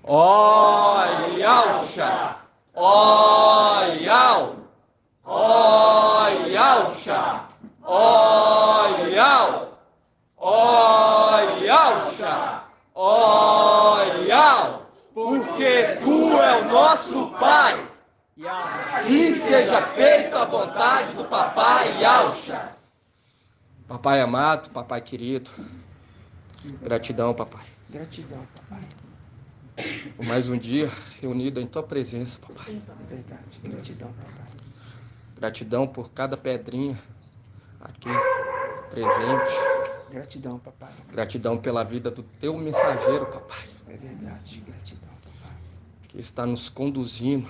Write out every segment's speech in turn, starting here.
Ó-Yalcha! Ó-Yal! Ó-Yalcha! Ó-Yal! Ó-Yalcha! Ó-Yal! Porque tu é o nosso Pai! E assim seja feita a vontade do Papai Yalcha! Papai amado, papai querido, gratidão, papai. Gratidão, papai. Por mais um dia reunido em tua presença, papai. Verdade, gratidão, papai. Gratidão por cada pedrinha aqui presente. Gratidão, papai. Gratidão pela vida do teu mensageiro, papai. É verdade, gratidão, papai. Que está nos conduzindo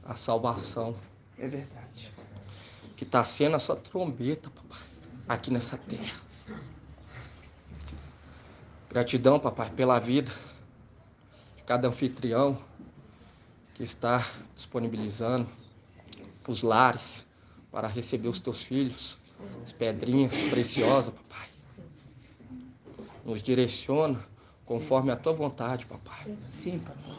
à salvação. É verdade. Que está sendo a sua trombeta, papai, aqui nessa terra. Gratidão, papai, pela vida de cada anfitrião que está disponibilizando os lares para receber os teus filhos, as pedrinhas preciosas, papai. Nos direciona conforme a tua vontade, papai. Sim, papai.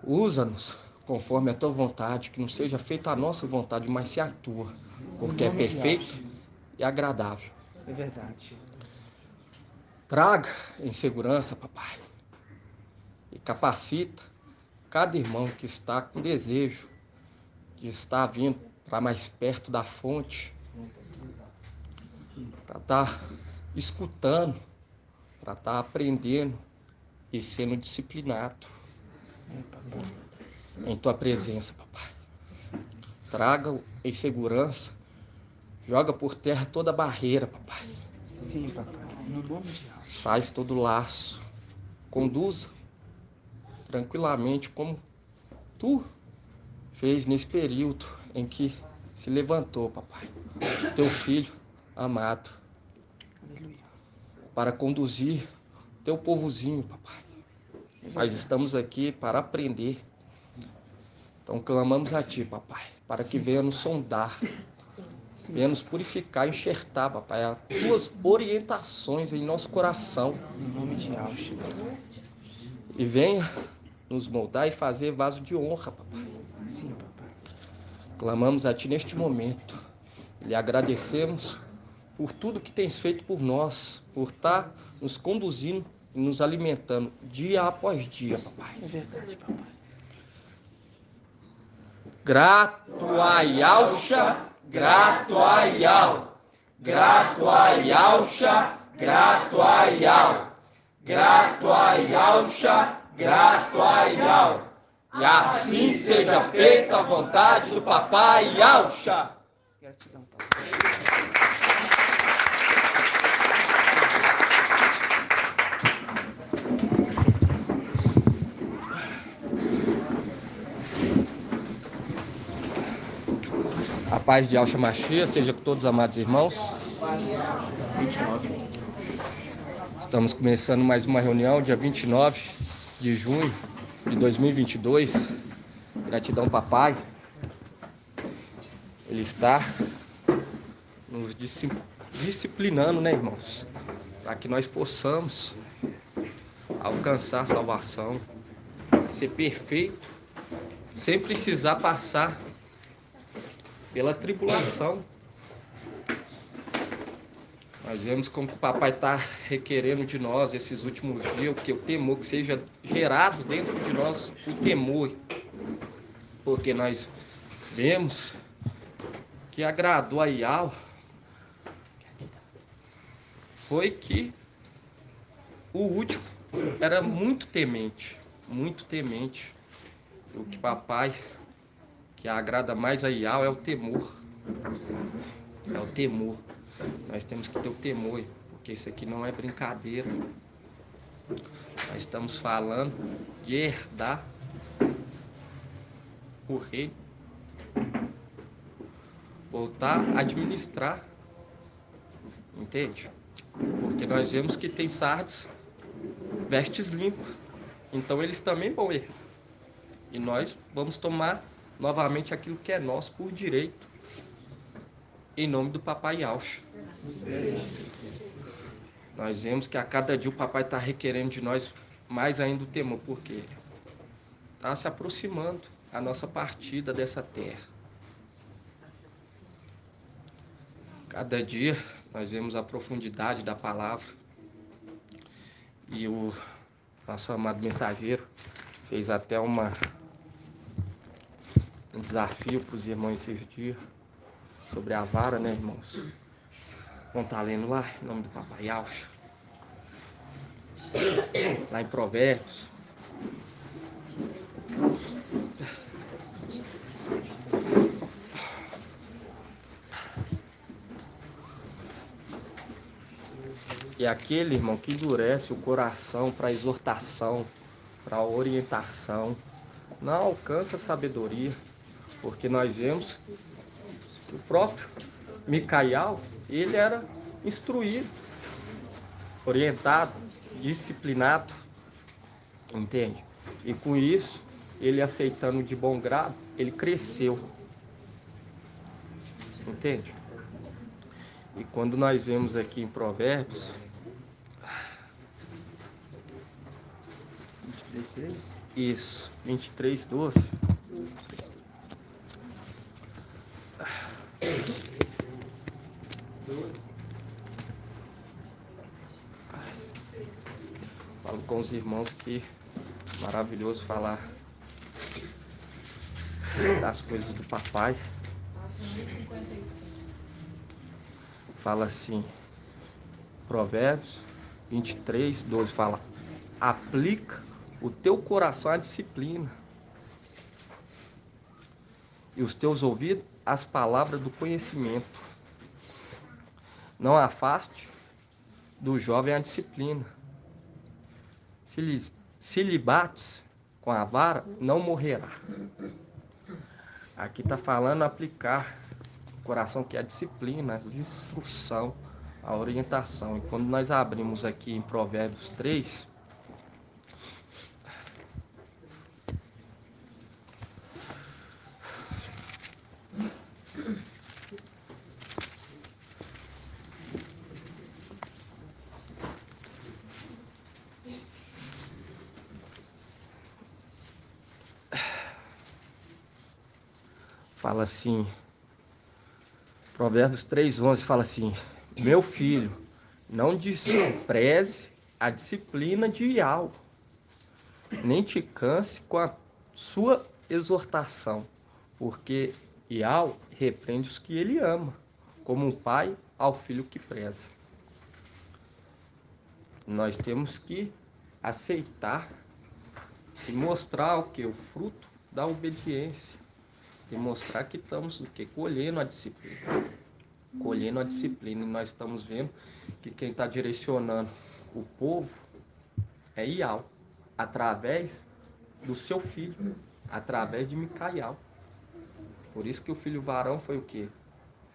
Usa-nos conforme a tua vontade, que não seja feita a nossa vontade, mas se a tua, porque é perfeito e agradável. É verdade. Traga em segurança, papai, e capacita cada irmão que está com desejo de estar vindo para mais perto da fonte, para estar escutando, para estar aprendendo e sendo disciplinado em tua presença, papai. Traga em segurança, joga por terra toda a barreira, papai. Sim, papai. No nome de Jesus. Faz todo o laço, conduza tranquilamente como tu fez nesse período em que se levantou, papai, teu filho amado, Aleluia. para conduzir teu povozinho, papai. Nós estamos aqui para aprender. Então clamamos a ti, papai, para que venha nos sondar, venha nos purificar, enxertar, papai, as tuas orientações em nosso coração. Em nome de Jesus. E venha nos moldar e fazer vaso de honra, papai. Sim, papai. Clamamos a ti neste momento. E lhe agradecemos por tudo que tens feito por nós, por estar nos conduzindo e nos alimentando dia após dia, papai. É verdade, papai. Grato a Yalcha, grato a Yal. Grato a Yalcha, grato a Yal. Grato a Yalcha, grato a Yal. E assim seja feita a vontade do Papai Yalcha. Gratidão, papai. A paz de Yalcha Machia seja com todos os amados irmãos. 29. Estamos começando mais uma reunião, dia 29 de junho de 2022. Gratidão, papai. Ele está nos disciplinando, né, irmãos? Para que nós possamos alcançar a salvação, ser perfeito, sem precisar passar pela tribulação. Nós vemos como o papai está requerendo de nós esses últimos dias, que o temor que seja gerado dentro de nós, o temor. Porque nós vemos que agradou a Yal foi que o último era muito temente. O que papai, que agrada mais a Yal, é o temor. É o temor. Nós temos que ter o temor, porque isso aqui não é brincadeira. Nós estamos falando de herdar o reino, voltar a administrar, entende? Porque nós vemos que tem Sardes, vestes limpas, então eles também vão herdar. E nós vamos tomar novamente aquilo que é nosso por direito, em nome do Papai Yalcha. Nós vemos que a cada dia o papai está requerendo de nós mais ainda o temor, porque está se aproximando a nossa partida dessa terra. Cada dia nós vemos a profundidade da palavra e o nosso amado mensageiro fez até um desafio para os irmãos esses dias sobre a vara, né, irmãos? Vamos estar lendo lá, em nome do Papai Alcha, lá em Provérbios. E aquele, irmão, que endurece o coração para exortação, para orientação, não alcança a sabedoria, porque nós vemos que o próprio Micael, ele era instruído, orientado, disciplinado, entende? E com isso, ele aceitando de bom grado, ele cresceu, entende? E quando nós vemos aqui em Provérbios, 23:3. isso, 23:12, falo com os irmãos que é maravilhoso falar das coisas do papai. Fala assim, Provérbios 23:12, fala: aplica o teu coração à disciplina e os teus ouvidos às palavras do conhecimento. Não afaste do jovem a disciplina. Se lhe bates com a vara, não morrerá. Aqui está falando aplicar o coração, que é a disciplina, a instrução, a orientação. E quando nós abrimos aqui em Provérbios 3, fala assim, Provérbios 3:11 fala assim: meu filho, não despreze a disciplina de Iau, nem te canse com a sua exortação, porque Iau repreende os que ele ama, como um pai ao filho que preza. Nós temos que aceitar e mostrar o que? O fruto da obediência. E mostrar que estamos o quê? Colhendo a disciplina. Colhendo a disciplina. E nós estamos vendo que quem está direcionando o povo é Iau, através do seu filho, através de Micael. Por isso que o filho varão foi o quê?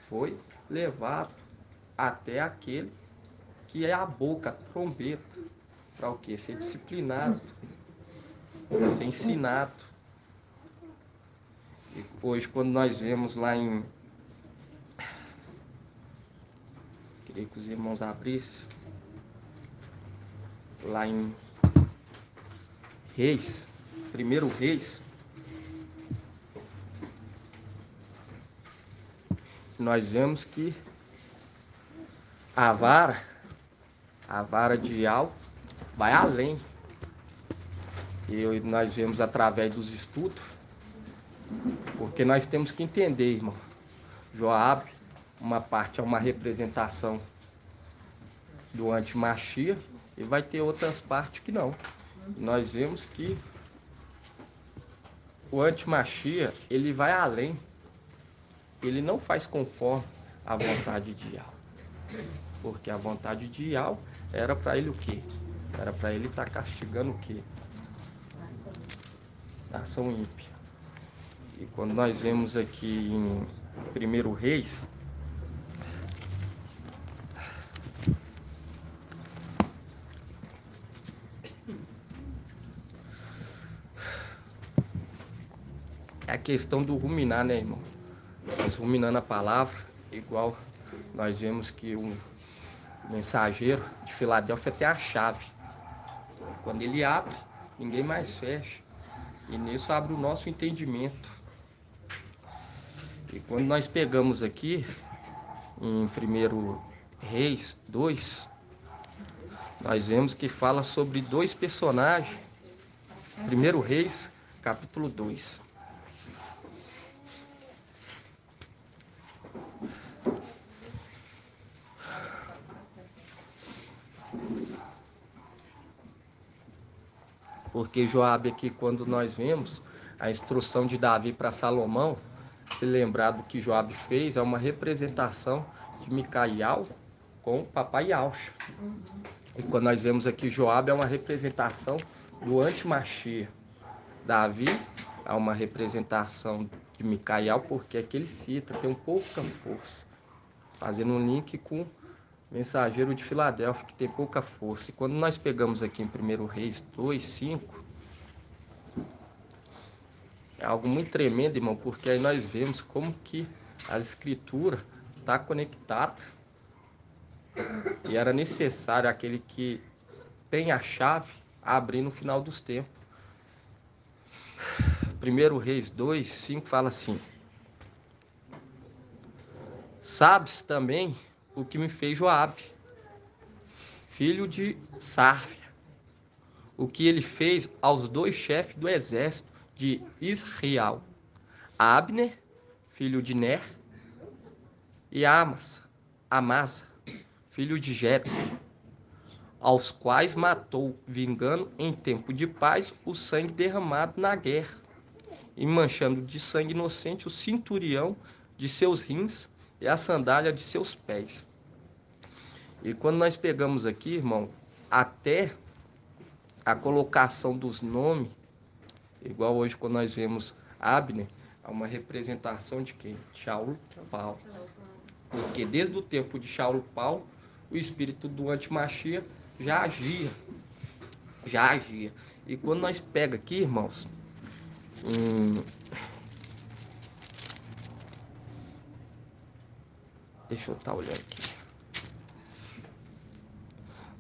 Foi levado até aquele que é a boca, a trombeta, para o quê? Ser disciplinado, para ser ensinado. E hoje, quando nós vemos lá em... Queria que os irmãos abrissem. Lá em Reis, 1 Reis, nós vemos que a vara de Iau vai além. E nós vemos através dos estudos, porque nós temos que entender, irmão. Joabe, uma parte é uma representação do antimachia, e vai ter outras partes que não. Nós vemos que o antimachia, ele vai além. Ele não faz conforme a vontade de Iau. Porque a vontade de Iau era para ele o quê? Era para ele estar castigando o quê? Nação ímpia. E quando nós vemos aqui em 1 Reis, é a questão do ruminar, né, irmão? Nós ruminando a palavra, igual nós vemos que o O mensageiro de Filadélfia tem a chave. Quando ele abre, ninguém mais fecha. E nisso abre o nosso entendimento. E quando nós pegamos aqui, em 1 Reis 2, nós vemos que fala sobre dois personagens. 1 Reis, capítulo 2. Porque Joabe aqui, quando nós vemos a instrução de Davi para Salomão, se lembrar do que Joabe fez, é uma representação de Micael com papai Alcha. E quando nós vemos aqui Joabe é uma representação do anti-Machia. Davi é uma representação de Micael, porque aqui ele cita, tem pouca força. Fazendo um link com o mensageiro de Filadélfia, que tem pouca força. E quando nós pegamos aqui em 1 Reis 2, 5, é algo muito tremendo, irmão, porque aí nós vemos como que a escritura está conectada. E era necessário aquele que tem a chave abrir no final dos tempos. 1 Reis 2, 5 fala assim: sabes também o que me fez Joabe, filho de Sarvia, o que ele fez aos dois chefes do exército de Israel, Abner, filho de Ner, e Amasa, filho de Jetro, aos quais matou, vingando em tempo de paz o sangue derramado na guerra, e manchando de sangue inocente o cinturião de seus rins e a sandália de seus pés. E quando nós pegamos aqui, irmão, até a colocação dos nomes, igual hoje quando nós vemos Abner, é uma representação de quem? Saulo Paulo. Porque desde o tempo de Saulo Paulo, o espírito do antimachia já agia. E quando nós pega aqui, irmãos, deixa eu estar olhando aqui.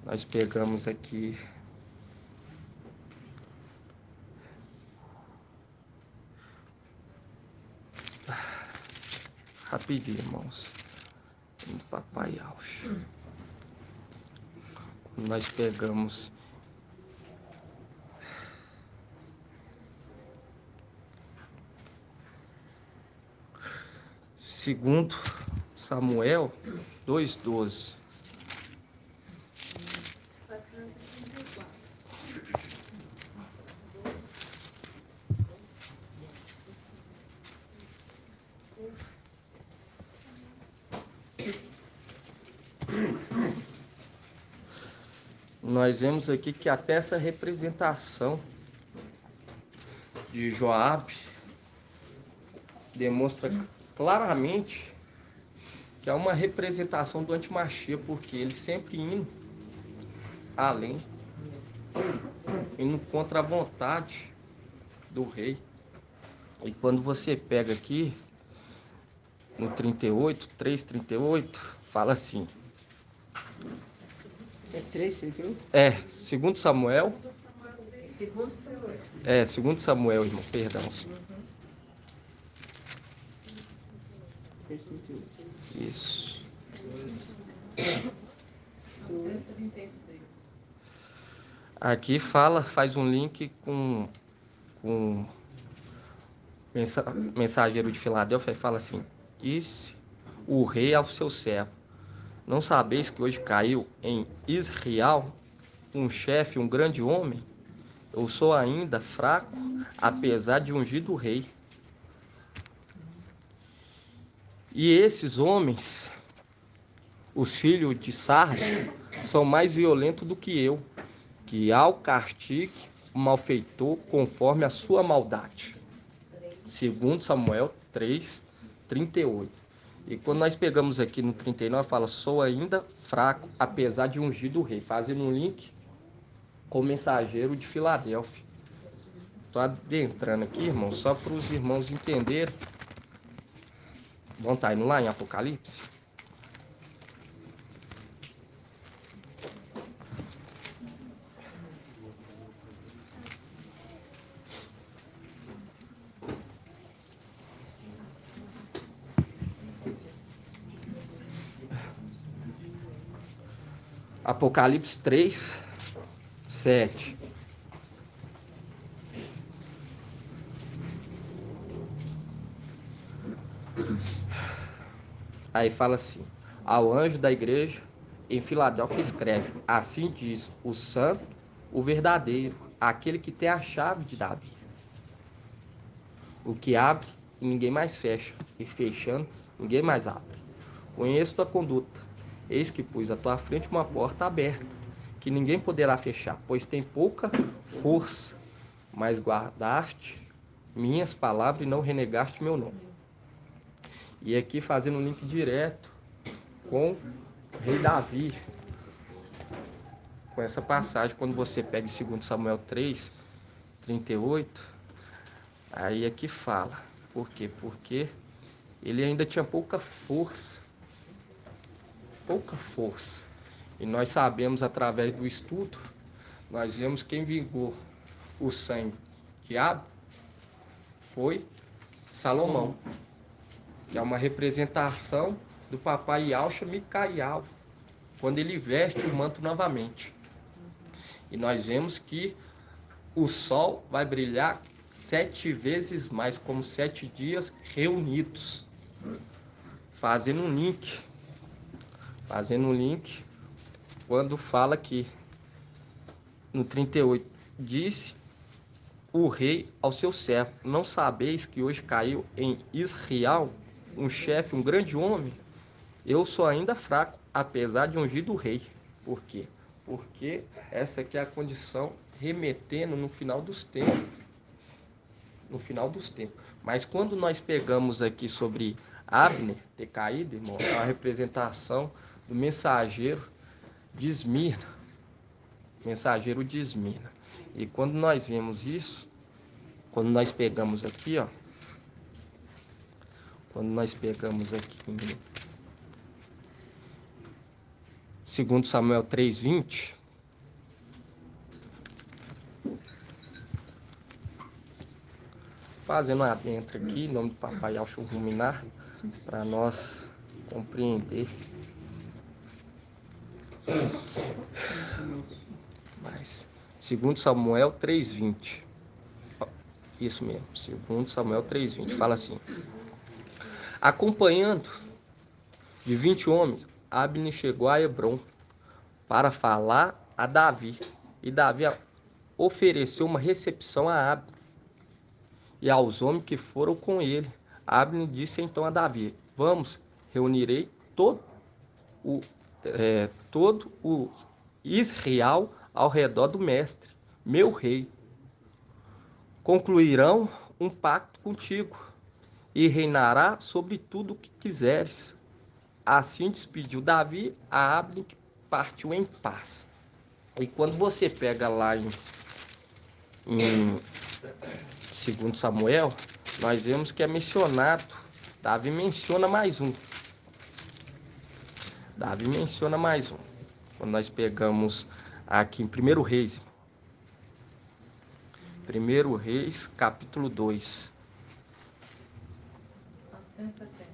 Nós pegamos aqui rapidinho, irmãos. Do papai Alcha. Nós pegamos segundo Samuel 2:12. Nós vemos aqui que até essa representação de Joabe demonstra claramente que é uma representação do antimachia, porque ele sempre indo além, indo contra a vontade do rei. E quando você pega aqui no 3:38, fala assim. É 3:38? É, segundo Samuel. Segundo Samuel. É, segundo Samuel, irmão, perdão. Isso. 36. Aqui faz um link com mensageiro de Filadélfia e fala assim: disse o rei ao seu servo: não sabeis que hoje caiu em Israel um chefe, um grande homem? Eu sou ainda fraco, apesar de ungido rei. E esses homens, os filhos de Sarvia, são mais violentos do que eu, que ao castigue o malfeitor conforme a sua maldade. Segundo Samuel 3:38. E quando nós pegamos aqui no 39, fala: sou ainda fraco, apesar de ungido rei, fazendo um link com o mensageiro de Filadélfia. Estou adentrando aqui, irmão, só para os irmãos entenderem. Vamos estar indo lá em Apocalipse? Apocalipse 3, 7. Aí fala assim: ao anjo da igreja em Filadélfia escreve: assim diz o santo, o verdadeiro, aquele que tem a chave de Davi, o que abre e ninguém mais fecha, e fechando ninguém mais abre. Conheço tua conduta, eis que pus à tua frente uma porta aberta, que ninguém poderá fechar, pois tem pouca força, mas guardaste minhas palavras e não renegaste meu nome. E aqui fazendo um link direto com o rei Davi, com essa passagem, quando você pega em 2 Samuel 3, 38, aí aqui fala. Por quê? Porque ele ainda tinha pouca força. Pouca força. E nós sabemos através do estudo, nós vemos quem vingou o sangue de Abner foi Salomão, que é uma representação do papai Yahshua Micael, quando ele veste o manto novamente. E nós vemos que o sol vai brilhar 7 vezes mais, como 7 dias reunidos. Fazendo um link, quando fala que no 38, disse o rei ao seu servo: não sabeis que hoje caiu em Israel um chefe, um grande homem? Eu sou ainda fraco, apesar de ungido rei. Por quê? Porque essa aqui é a condição remetendo no final dos tempos. No final dos tempos. Mas quando nós pegamos aqui sobre Abner ter caído, irmão, é uma representação do mensageiro de Esmirna. Mensageiro de Esmirna. E quando nós vemos isso, quando nós pegamos aqui, ó, quando nós pegamos aqui em 2 Samuel 3:20, fazendo uma adentro aqui, em nome do papai Yahshua Ruminar, para nós compreender. Mas 2 Samuel 3:20. Isso mesmo, 2 Samuel 3:20. Fala assim: acompanhando de 20 homens, Abner chegou a Hebrom para falar a Davi. E Davi ofereceu uma recepção a Abner e aos homens que foram com ele. Abner disse então a Davi: vamos, reunirei todo o Israel ao redor do mestre, meu rei. Concluirão um pacto contigo e reinará sobre tudo o que quiseres. Assim despediu Davi a Abner, que partiu em paz. E quando você pega lá em 2 Samuel, nós vemos que é mencionado, Davi menciona mais um. Quando nós pegamos aqui em 1 Reis, 1 Reis, capítulo 2. 470.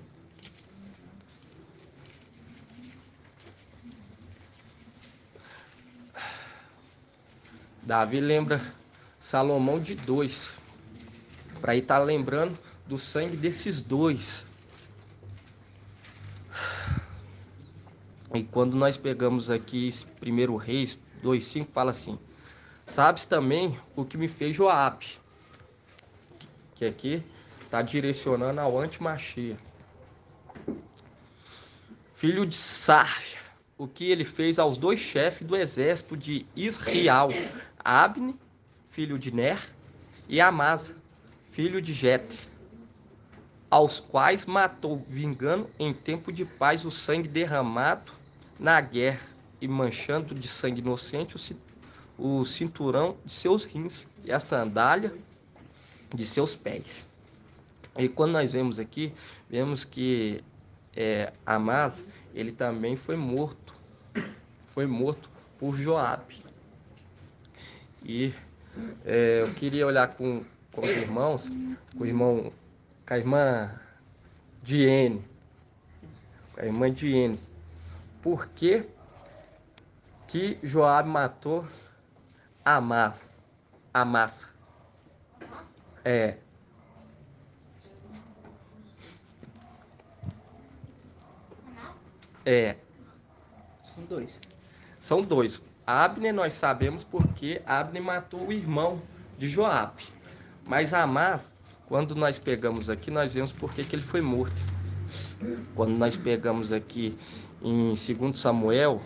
Davi lembra Salomão de 2, para ir estar lembrando do sangue desses dois. E quando nós pegamos aqui 1 Reis 2:5, fala assim: sabes também o que me fez Joabe, que aqui está direcionando ao anti-Machia, filho de Sarja, o que ele fez aos 2 chefes do exército de Israel, Abner, filho de Ner, e Amasa, filho de Jeter, aos quais matou, vingando em tempo de paz o sangue derramado na guerra e manchando de sangue inocente o cinturão de seus rins e a sandália de seus pés. E quando nós vemos aqui, vemos que Amasa, ele também foi morto por Joabe. E eu queria olhar com os irmãos, com a irmã Diene, por que que Joabe matou Amasa. Amasa. É. É. São dois. São dois. Abner nós sabemos porque Abner matou o irmão de Joabe. Mas Amasa, quando nós pegamos aqui, nós vemos por que ele foi morto. Quando nós pegamos aqui em 2 Samuel,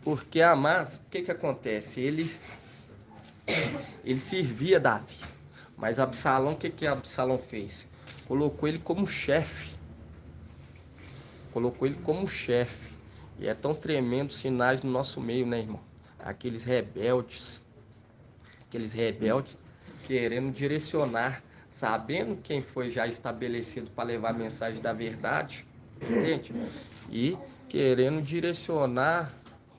porque Amasa, o que acontece? Ele servia Davi, mas Absalão, o que Absalão fez? Colocou ele como chefe. E é tão tremendo sinais no nosso meio, né, irmão? Aqueles rebeldes querendo direcionar, sabendo quem foi já estabelecido para levar a mensagem da verdade, entende? E querendo direcionar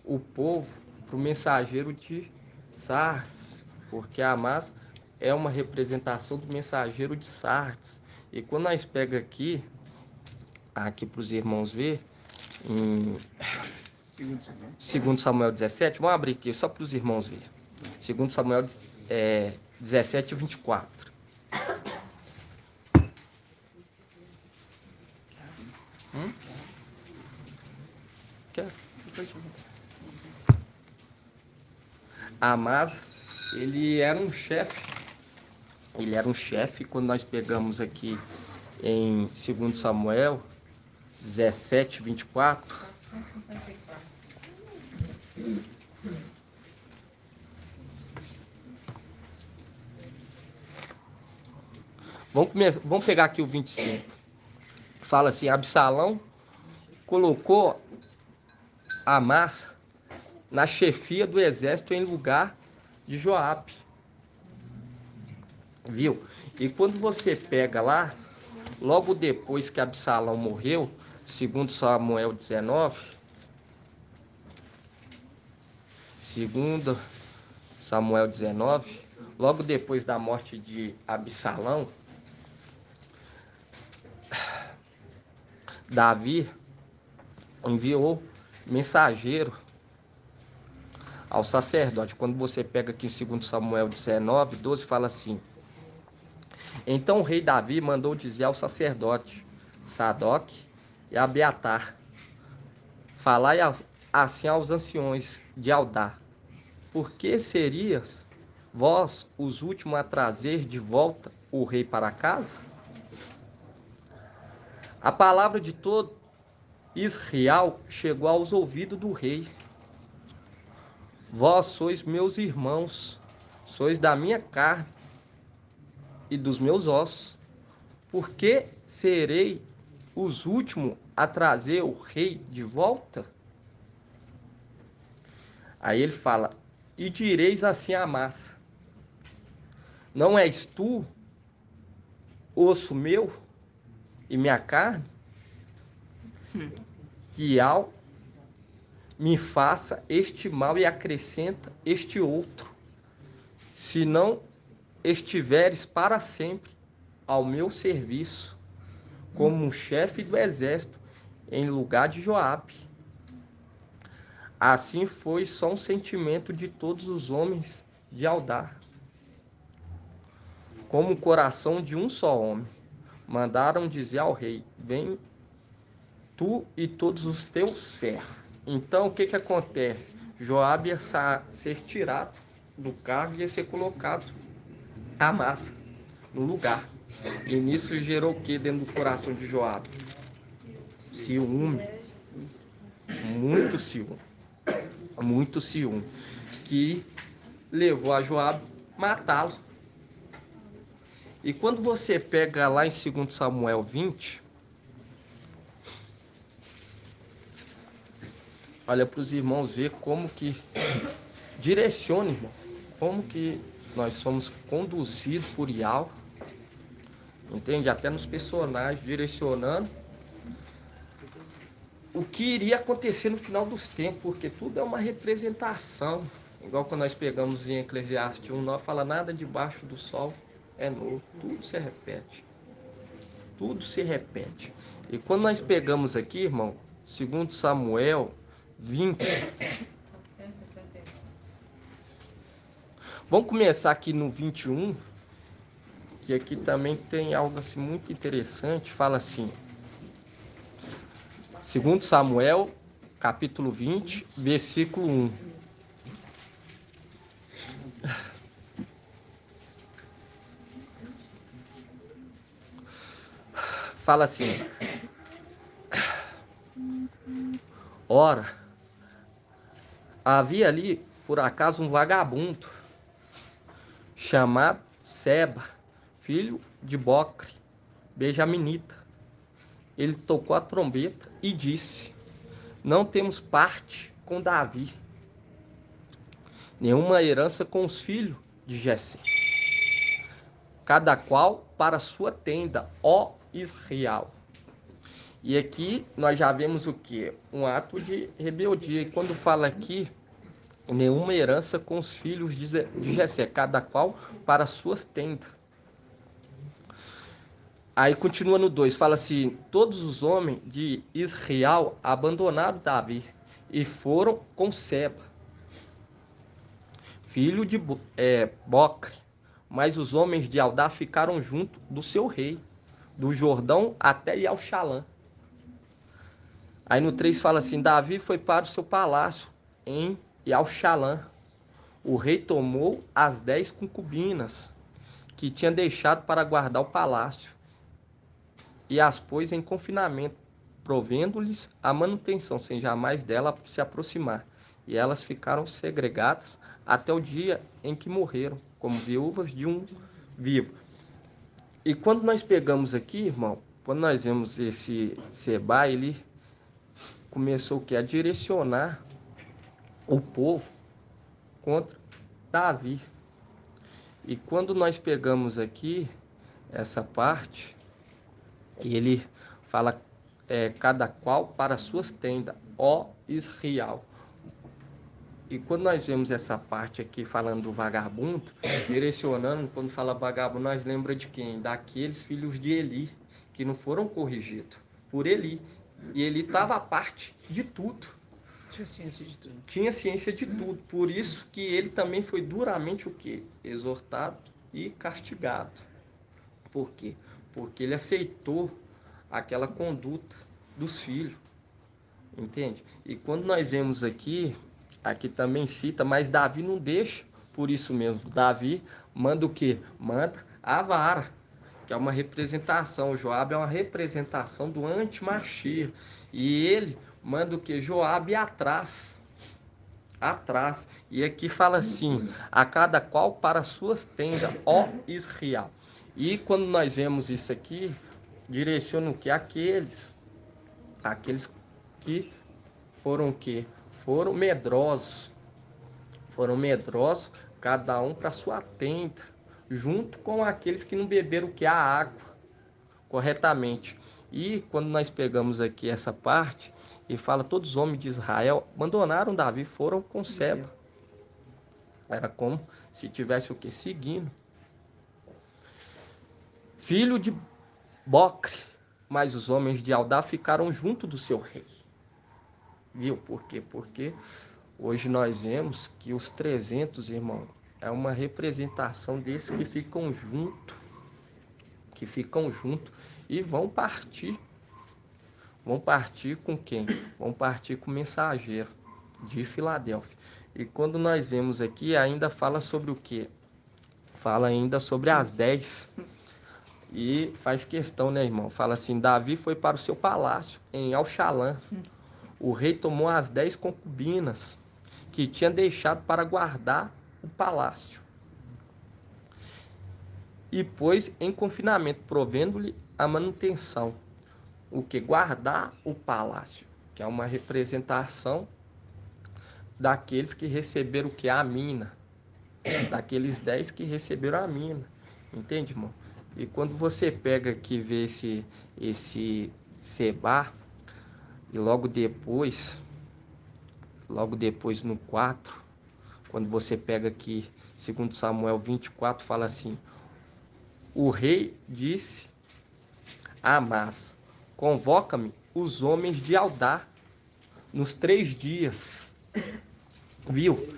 o povo para o mensageiro de Sardes, porque Amasa é uma representação do mensageiro de Sardes. E quando nós pega aqui para os irmãos ver, em 2 Samuel 17, vamos abrir aqui só para os irmãos ver. 2 Samuel 17 e 24. Quer? Amasa, ele era um chefe. Quando nós pegamos aqui em 2 Samuel 17, 24. Vamos pegar aqui o 25. Fala assim: Absalão colocou Amasa na chefia do exército em lugar de Joabe. Viu? E quando você pega lá, logo depois que Absalão morreu, 2 Samuel 19, 2 Samuel 19, logo depois da morte de Absalão, Davi enviou mensageiro ao sacerdote. Quando você pega aqui em 2 Samuel 19, 12, fala assim: então o rei Davi mandou dizer ao sacerdote Sadoque e Abiatar: falai assim aos anciões de Aldá: por que serias vós os últimos a trazer de volta o rei para casa? A palavra de todo Israel chegou aos ouvidos do rei. Vós sois meus irmãos, sois da minha carne e dos meus ossos. Por que serei os últimos a trazer o rei de volta? Aí ele fala: e direis assim a Amasa: não és tu osso meu e minha carne, que ao me faça este mal e acrescenta este outro, se não estiveres para sempre ao meu serviço, como um chefe do exército, em lugar de Joabe. Assim foi só um sentimento de todos os homens de Aldá, como o coração de um só homem. Mandaram dizer ao rei: vem tu e todos os teus servos. Então o que acontece? Joabe ia ser tirado do cargo e ia ser colocado Amasa no lugar. E nisso gerou o que dentro do coração de Joabe? Ciúme. Muito ciúme, que levou a Joabe matá-lo. E quando você pega lá em 2 Samuel 20, olha para os irmãos ver como que direciona, irmão, como que nós somos conduzidos por Yahweh, entende? Até nos personagens, direcionando o que iria acontecer no final dos tempos, porque tudo é uma representação, igual quando nós pegamos em Eclesiastes 1:9, fala nada debaixo do sol é novo, tudo se repete. Tudo se repete. E quando nós pegamos aqui, irmão, 2 Samuel 20. Vamos começar aqui no 21, que aqui também tem algo assim muito interessante. Fala assim, 2 Samuel, capítulo 20, versículo 1. Fala assim: ora, havia ali por acaso um vagabundo chamado Seba, filho de Bocre, benjaminita. Ele tocou a trombeta e disse: não temos parte com Davi, nenhuma herança com os filhos de Jessé, cada qual para sua tenda, ó Israel. E aqui nós já vemos o que? Um ato de rebeldia. E quando fala aqui, nenhuma herança com os filhos de Jessé, cada qual para suas tendas. Aí continua no 2, fala assim: todos os homens de Israel abandonaram Davi e foram com Seba, filho de Bocre, mas os homens de Aldá ficaram junto do seu rei, do Jordão até Ial-Xalã. Aí no 3 fala assim: Davi foi para o seu palácio em Ial-Xalã. O rei tomou as 10 concubinas que tinha deixado para guardar o palácio e as pôs em confinamento, provendo-lhes a manutenção, sem jamais dela se aproximar. E elas ficaram segregadas até o dia em que morreram, como viúvas de um vivo. E quando nós pegamos aqui, irmão, quando nós vemos esse Seba, ele começou o quê? A direcionar o povo contra Davi. E quando nós pegamos aqui essa parte, ele fala cada qual para suas tendas, ó Israel. E quando nós vemos essa parte aqui falando do vagabundo, direcionando, quando fala vagabundo, nós lembramos de quem? Daqueles filhos de Eli, que não foram corrigidos por Eli. E Eli estava à parte de tudo. Tinha ciência de tudo. Tinha ciência de tudo. Por isso que ele também foi duramente o quê? Exortado e castigado. Por quê? Porque ele aceitou aquela conduta dos filhos. Entende? E quando nós vemos aqui também cita, mas Davi não deixa por isso mesmo. Davi manda o quê? Manda a vara, que é uma representação. Joabe é uma representação do anti-Machia. E ele manda o quê? Joabe atrás. Atrás. E aqui fala assim: a cada qual para suas tendas, ó Israel. E quando nós vemos isso aqui, direciona o quê? Aqueles que foram o quê? Foram medrosos, cada um para sua tenda, junto com aqueles que não beberam a água corretamente. E quando nós pegamos aqui essa parte, e fala, todos os homens de Israel abandonaram Davi, foram com Seba. Era como se tivesse o que? Seguindo. Filho de Bocre, mas os homens de Aldá ficaram junto do seu rei. Viu? Por quê? Porque hoje nós vemos que os 300, irmão, é uma representação desses que ficam junto, e vão partir. Vão partir com quem? Vão partir com o mensageiro de Filadélfia. E quando nós vemos aqui, ainda fala sobre o quê? Fala ainda sobre as 10. E faz questão, né, irmão? Fala assim: Davi foi para o seu palácio em Al-Xalã. O rei tomou as 10 concubinas que tinha deixado para guardar o palácio e pôs em confinamento, provendo-lhe a manutenção. O que? Guardar o palácio, que é uma representação daqueles que receberam o que? A mina. Daqueles 10 que receberam a mina. Entende, irmão? E quando você pega aqui e vê esse Seba, e logo depois no 4, Quando você pega aqui, 2 Samuel 24, fala assim: o rei disse a Amás: convoca-me os homens de Aldá nos 3 dias. Viu?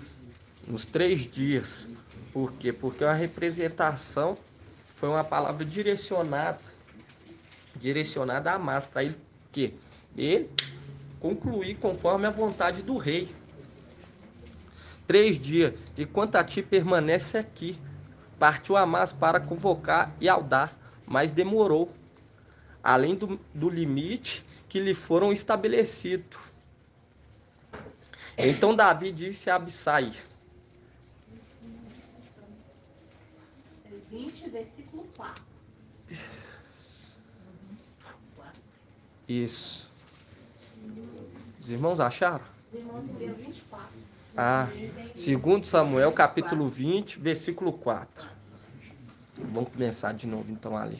Nos 3 dias. Por quê? Porque a representação foi uma palavra direcionada a Amás, para ele que ele concluir conforme a vontade do rei. 3 dias. E quanto a ti, permanece aqui. Partiu Amás para convocar Aldá, mas demorou, além do limite que lhe foram estabelecido. Então Davi disse a Abissai. 20, versículo 4. Isso. Os irmãos acharam? Os irmãos leram 24. Ah, 2 Samuel, capítulo 20, versículo 4. Vamos começar de novo, então, ali.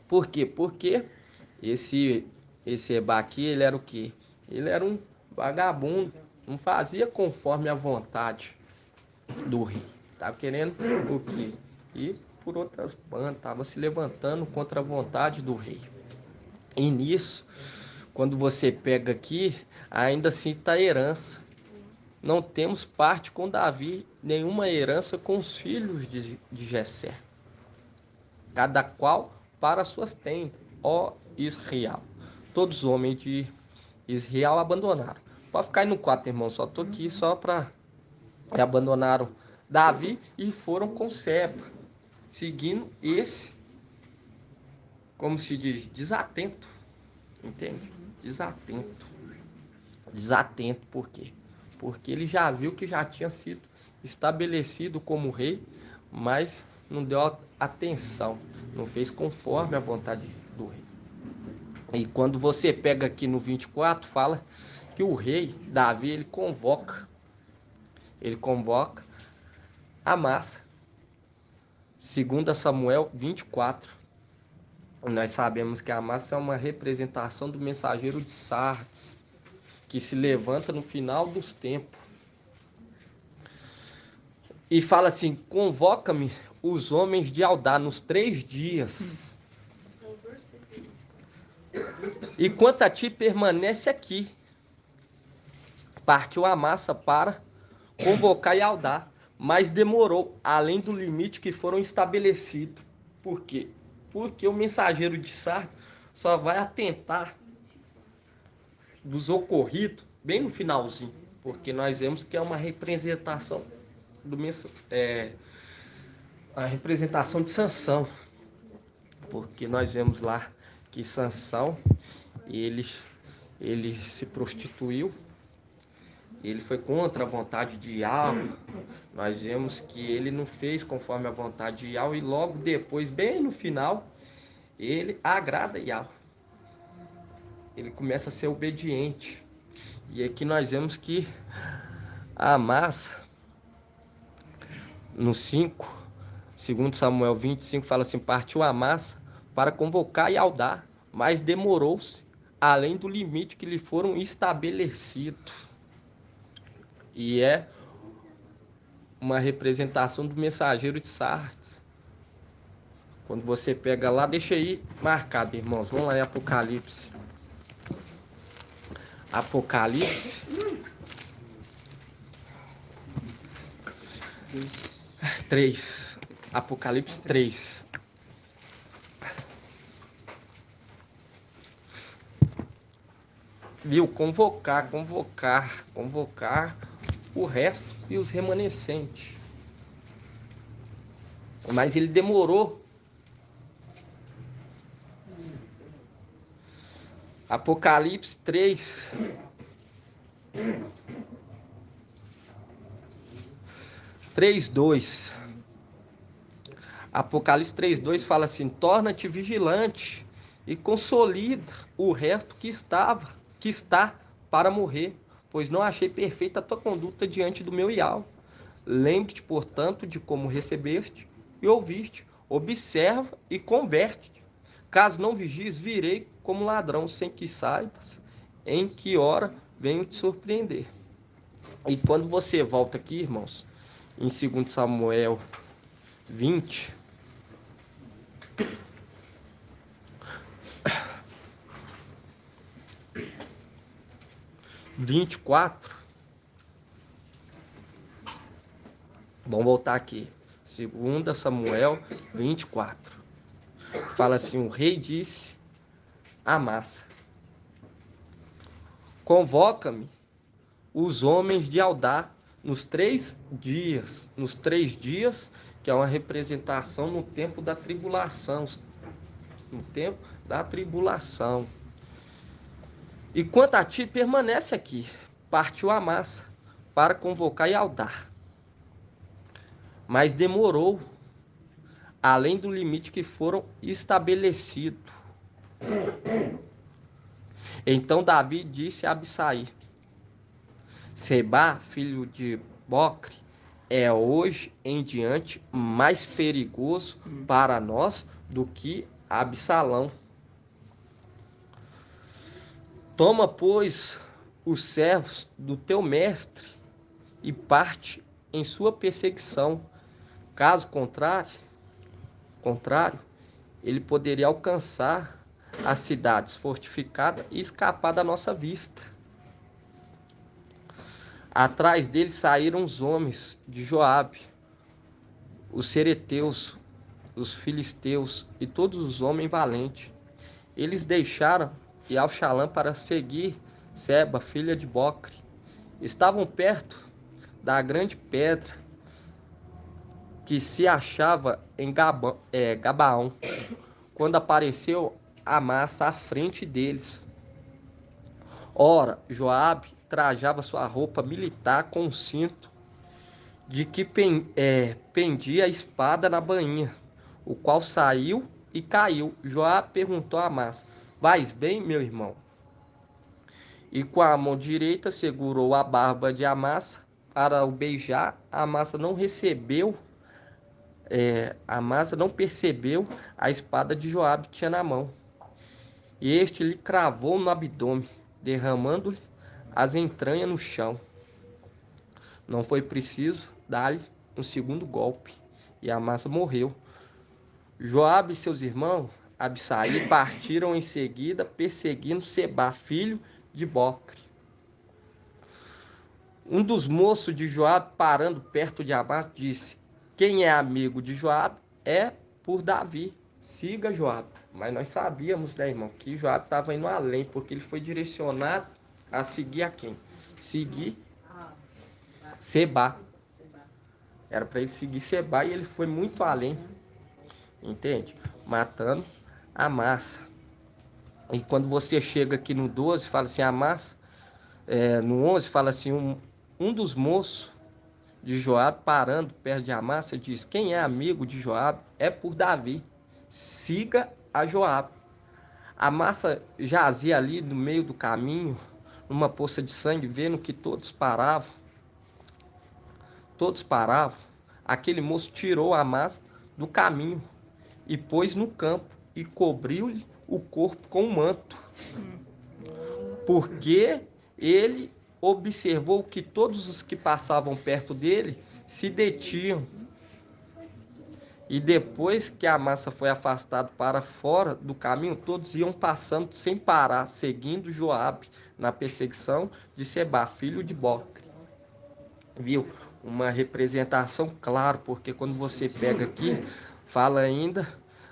Por quê? Porque esse Eba aqui, ele era o quê? Ele era um vagabundo, não fazia conforme a vontade do rei. Estava querendo o quê? E por outras bandas, estava se levantando contra a vontade do rei. E nisso, quando você pega aqui, ainda assim está a herança. Não temos parte com Davi, nenhuma herança com os filhos de Jessé. Cada qual para suas tendas, ó Israel. Todos os homens de Israel abandonaram. Pode ficar aí no 4, irmão. Só estou aqui só para... abandonaram Davi e foram com Seba, seguindo esse, como se diz, desatento. Entende? Desatento. Desatento por quê? Porque ele já viu que já tinha sido estabelecido como rei, mas não deu atenção, não fez conforme a vontade do rei. E quando você pega aqui no 24, fala que o rei Davi, ele convoca a massa. 2 Samuel 24. Nós sabemos que a massa é uma representação do mensageiro de Sardes, que se levanta no final dos tempos. E fala assim: convoca-me os homens de Aldá nos 3 dias. E quanto a ti, permanece aqui. Partiu a massa para convocar Aldá, mas demorou, além do limite que foram estabelecido. Por quê? Porque o mensageiro de Sardes só vai atentar dos ocorridos bem no finalzinho, porque nós vemos que é uma representação a representação de Sansão, porque nós vemos lá que Sansão ele se prostituiu, ele foi contra a vontade de Yahweh. Nós vemos que ele não fez conforme a vontade de Yahweh, e logo depois, bem no final, ele agrada Yahweh. Ele começa a ser obediente. E aqui nós vemos que a massa, no 5, 2 Samuel 25, fala assim: partiu a massa para convocar Aldá, mas demorou-se, além do limite que lhe foram estabelecidos. E é uma representação do mensageiro de Sardes. Quando você pega lá, deixa aí marcado, irmãos. Vamos lá em Apocalipse. Apocalipse 3. Apocalipse 3. Viu? Convocar o resto e os remanescentes. Mas ele demorou. Apocalipse 3. Apocalipse 3:2 fala assim: torna-te vigilante e consolida o resto que está para morrer, pois não achei perfeita a tua conduta diante do meu Yahweh. Lembre-te, portanto, de como recebeste e ouviste. Observa e converte-te. Caso não vigies, virei como ladrão, sem que saibas em que hora venho te surpreender. E quando você volta aqui, irmãos, em 2 Samuel 20, (24), vamos voltar aqui, 2 Samuel 24, fala assim: o rei disse a Amasa: convoca-me os homens de Aldá nos 3 dias, que é uma representação no tempo da tribulação, E quanto a ti, permanece aqui. Partiu Amasa para convocar Aldá, mas demorou além do limite que foram estabelecido. Então Davi disse a Abisai: Seba, filho de Bocre, é hoje em diante mais perigoso para nós do que Absalão. Toma, pois, os servos do teu mestre e parte em sua perseguição. Caso contrário, ele poderia alcançar as cidades fortificadas e escapar da nossa vista. Atrás dele saíram os homens de Joabe, os cereteus, os filisteus e todos os homens valentes. Eles deixaram e Absalão para seguir Seba, filha de Bocre. Estavam perto da grande pedra que se achava em Gabaão, quando apareceu Amasa à frente deles. Ora, Joabe trajava sua roupa militar com um cinto de que pendia a espada na bainha, o qual saiu e caiu. Joabe perguntou a Amasa: vais bem, meu irmão? E com a mão direita segurou a barba de Amasa para o beijar. Amasa não percebeu a espada de Joabe que tinha na mão. E este lhe cravou no abdômen, derramando-lhe as entranhas no chão. Não foi preciso dar-lhe um segundo golpe, e Amasa morreu. Joabe e seus irmãos Abisai partiram em seguida, perseguindo Seba, filho de Bocre. Um dos moços de Joabe, parando perto de Amasa, disse: quem é amigo de Joabe é por Davi. Siga Joabe. Mas nós sabíamos, né, irmão, que Joabe estava indo além, porque ele foi direcionado a seguir a quem? Seguir Seba. Era para ele seguir Seba e ele foi muito além. Entende? Matando Amasa. E quando você chega aqui no 12, fala assim, Amasa. No 11 fala assim, um dos moços de Joabe, parando perto de Amasa, diz: quem é amigo de Joabe é por Davi. Siga a Joabe. Amasa jazia ali no meio do caminho, numa poça de sangue, vendo que todos paravam. Aquele moço tirou Amasa do caminho e pôs no campo e cobriu-lhe o corpo com um manto, porque ele observou que todos os que passavam perto dele se detinham. E depois que Amasa foi afastado para fora do caminho, todos iam passando sem parar, seguindo Joabe na perseguição de Seba, filho de Bocre. Viu? Uma representação, claro, porque quando você pega aqui, fala ainda,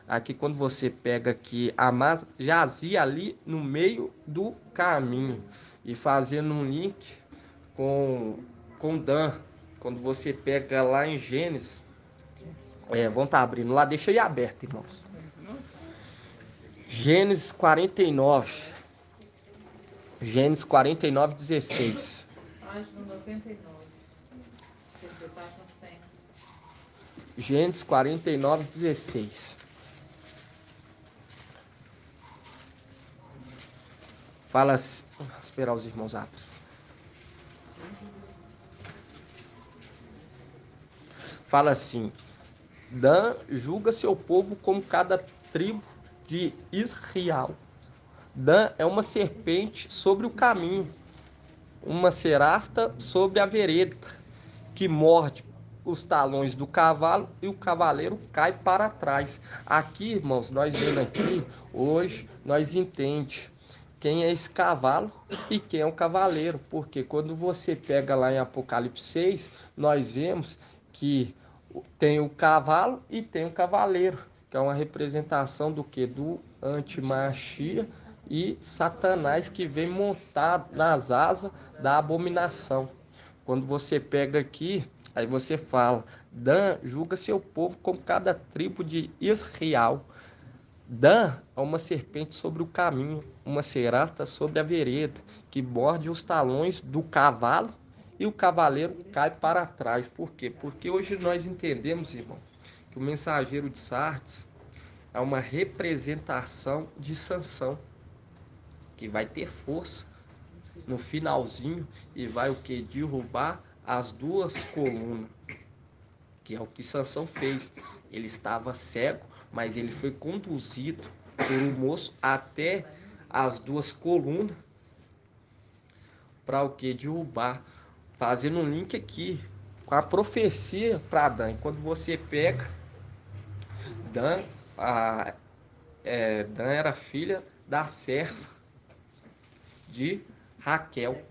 aqui quando você pega aqui, Amasa jazia ali no meio do caminho. E fazendo um link com Dan, quando você pega lá em Gênesis, vão estar abrindo lá, deixa aí aberto, irmãos. Gênesis 49. Gênesis 49, 16. Página 99. Página 100. Gênesis 49, 16. Fala assim, esperar os irmãos abrirem. Fala assim: Dan julga seu povo como cada tribo de Israel. Dan é uma serpente sobre o caminho, uma serasta sobre a vereda, que morde os talões do cavalo e o cavaleiro cai para trás. Aqui, irmãos, nós vendo aqui, hoje, nós entendemos quem é esse cavalo e quem é o cavaleiro, porque quando você pega lá em Apocalipse 6, nós vemos que tem o cavalo e tem o cavaleiro, que é uma representação do que? Do antimachia e Satanás, que vem montado nas asas da abominação. Quando você pega aqui, aí você fala: Dan julga seu povo como cada tribo de Israel. Dan é uma serpente sobre o caminho, uma serasta sobre a vereda, que morde os talões do cavalo e o cavaleiro cai para trás. Por quê? Porque hoje nós entendemos, irmão, que o mensageiro de Sardes é uma representação de Sansão, que vai ter força no finalzinho e vai o que? Derrubar as duas colunas, que é o que Sansão fez. Ele estava cego, mas ele foi conduzido por um moço até as duas colunas para o que? Derrubar. Fazendo um link aqui com a profecia para Dan. E quando você pega Dan, Dan era filha da serva de Raquel,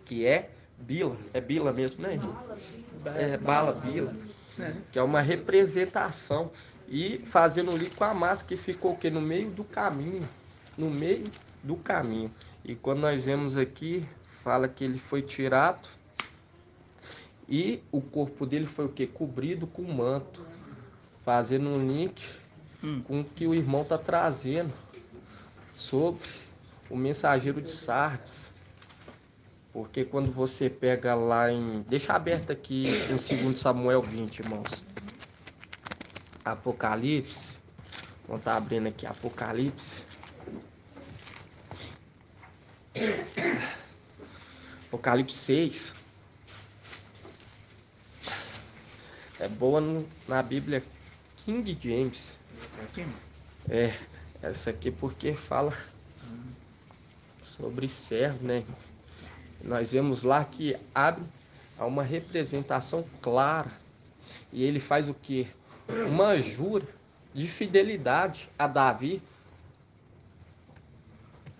que é Bila. É Bila mesmo, né, irmão? Bala, Bila. Que é uma representação. E fazendo um link com a massa, que ficou o quê? No meio do caminho. No meio do caminho. E quando nós vemos aqui, fala que ele foi tirado e o corpo dele foi o quê? Cobrido com manto. Fazendo um link com o que o irmão está trazendo sobre o mensageiro de Sardes. Porque quando você pega lá em... Deixa aberto aqui em 2 Samuel 20, irmãos. Apocalipse. Vamos estar abrindo aqui Apocalipse. Apocalipse 6. É boa na Bíblia King James. Essa aqui porque fala sobre servo, né? Nós vemos lá que abre a uma representação clara. E ele faz o que? Uma jura de fidelidade a Davi.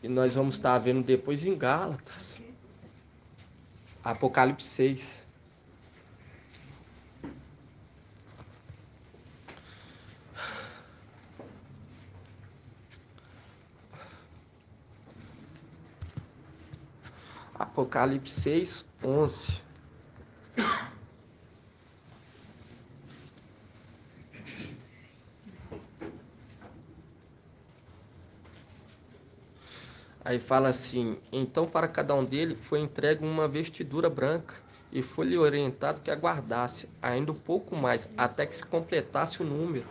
E nós vamos estar vendo depois em Gálatas. Apocalipse 6. Apocalipse 6, 11. Aí fala assim: então para cada um dele foi entregue uma vestidura branca, e foi-lhe orientado que aguardasse ainda um pouco mais, até que se completasse o número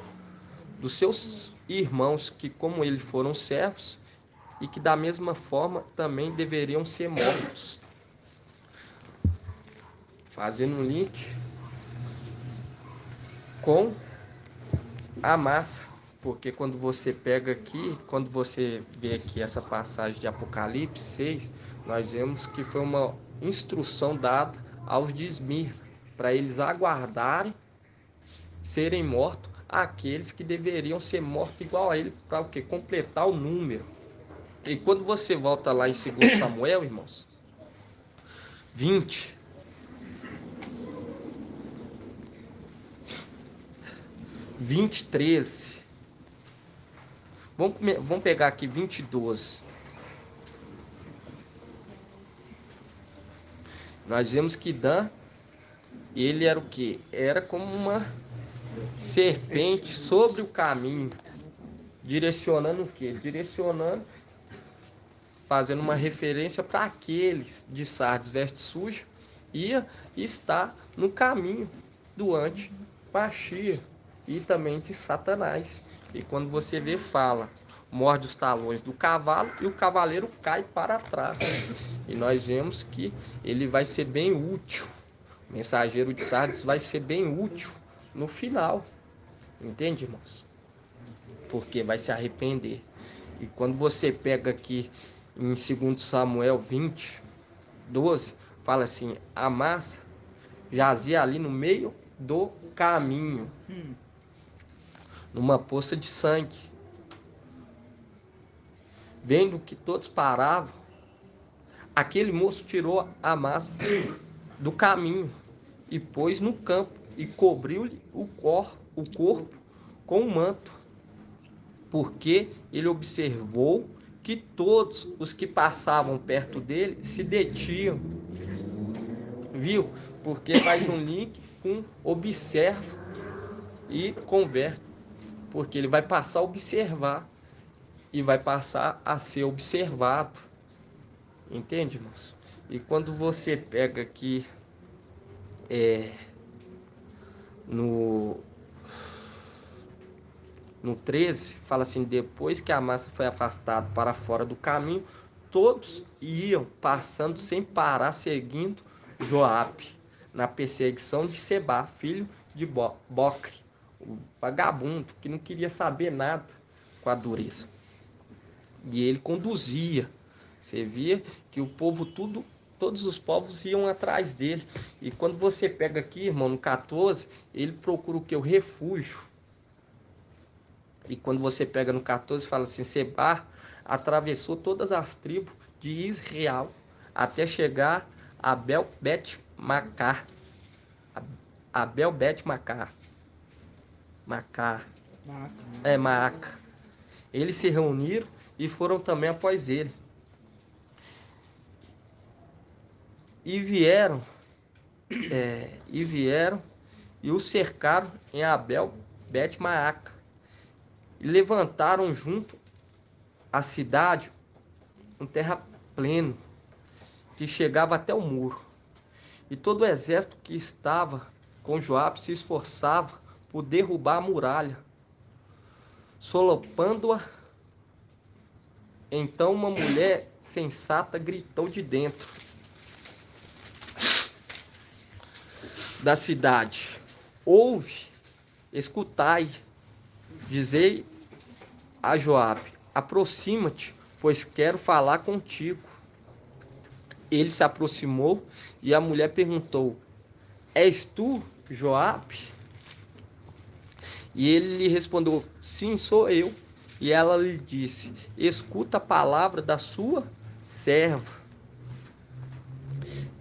dos seus irmãos, que como ele foram servos, e que da mesma forma também deveriam ser mortos. Fazendo um link com a massa, porque quando você pega aqui, quando você vê aqui essa passagem de Apocalipse 6, nós vemos que foi uma instrução dada aos de Esmirna, para eles aguardarem serem mortos aqueles que deveriam ser mortos igual a ele, para o quê? Completar o número. E quando você volta lá em 2 Samuel, irmãos, 20, vinte 13. Vamos pegar aqui 20:12. Nós vemos que Dan, ele era o que? Era como uma serpente sobre o caminho, direcionando o que? Direcionando, fazendo uma referência para aqueles de Sardes veste suja, ia estar no caminho do anti-machia e também de Satanás. E quando você vê, fala, morde os talões do cavalo e o cavaleiro cai para trás. E nós vemos que ele vai ser bem útil. O mensageiro de Sardes vai ser bem útil no final. Entende, irmãos? porque vai se arrepender. E quando você pega aqui em 2 Samuel 20, 12, fala assim: a massa jazia ali no meio do caminho, numa poça de sangue. Vendo que todos paravam, aquele moço tirou a massa do caminho e pôs no campo e cobriu-lhe o corpo com um manto, porque ele observou que todos os que passavam perto dele se detinham. Viu? Porque faz um link com observa e converte. Porque ele vai passar a observar e vai passar a ser observado. Entende, irmãos? E quando você pega aqui no 13, fala assim: depois que a massa foi afastada para fora do caminho, todos iam passando sem parar, seguindo Joabe na perseguição de Sebá, filho de Bocre, o vagabundo que não queria saber nada com a dureza. E ele conduzia. Você via que o povo todos os povos iam atrás dele. E quando você pega aqui, irmão, no 14, ele procura o que? O refúgio. E quando você pega no 14, fala assim: Sebá atravessou todas as tribos de Israel até chegar a Bet-Macar. Maaca. Eles se reuniram e foram também após ele. E vieram e o cercaram em Bet-Maaca. E levantaram junto à cidade um terrapleno que chegava até o muro. E todo o exército que estava com Joabe se esforçava por derrubar a muralha, solopando-a. Então uma mulher sensata gritou de dentro da cidade: ouve, escutai, dizei a Joabe: aproxima-te, pois quero falar contigo. Ele se aproximou e a mulher perguntou: és tu, Joabe? E ele lhe respondeu: sim, sou eu. E ela lhe disse: escuta a palavra da sua serva.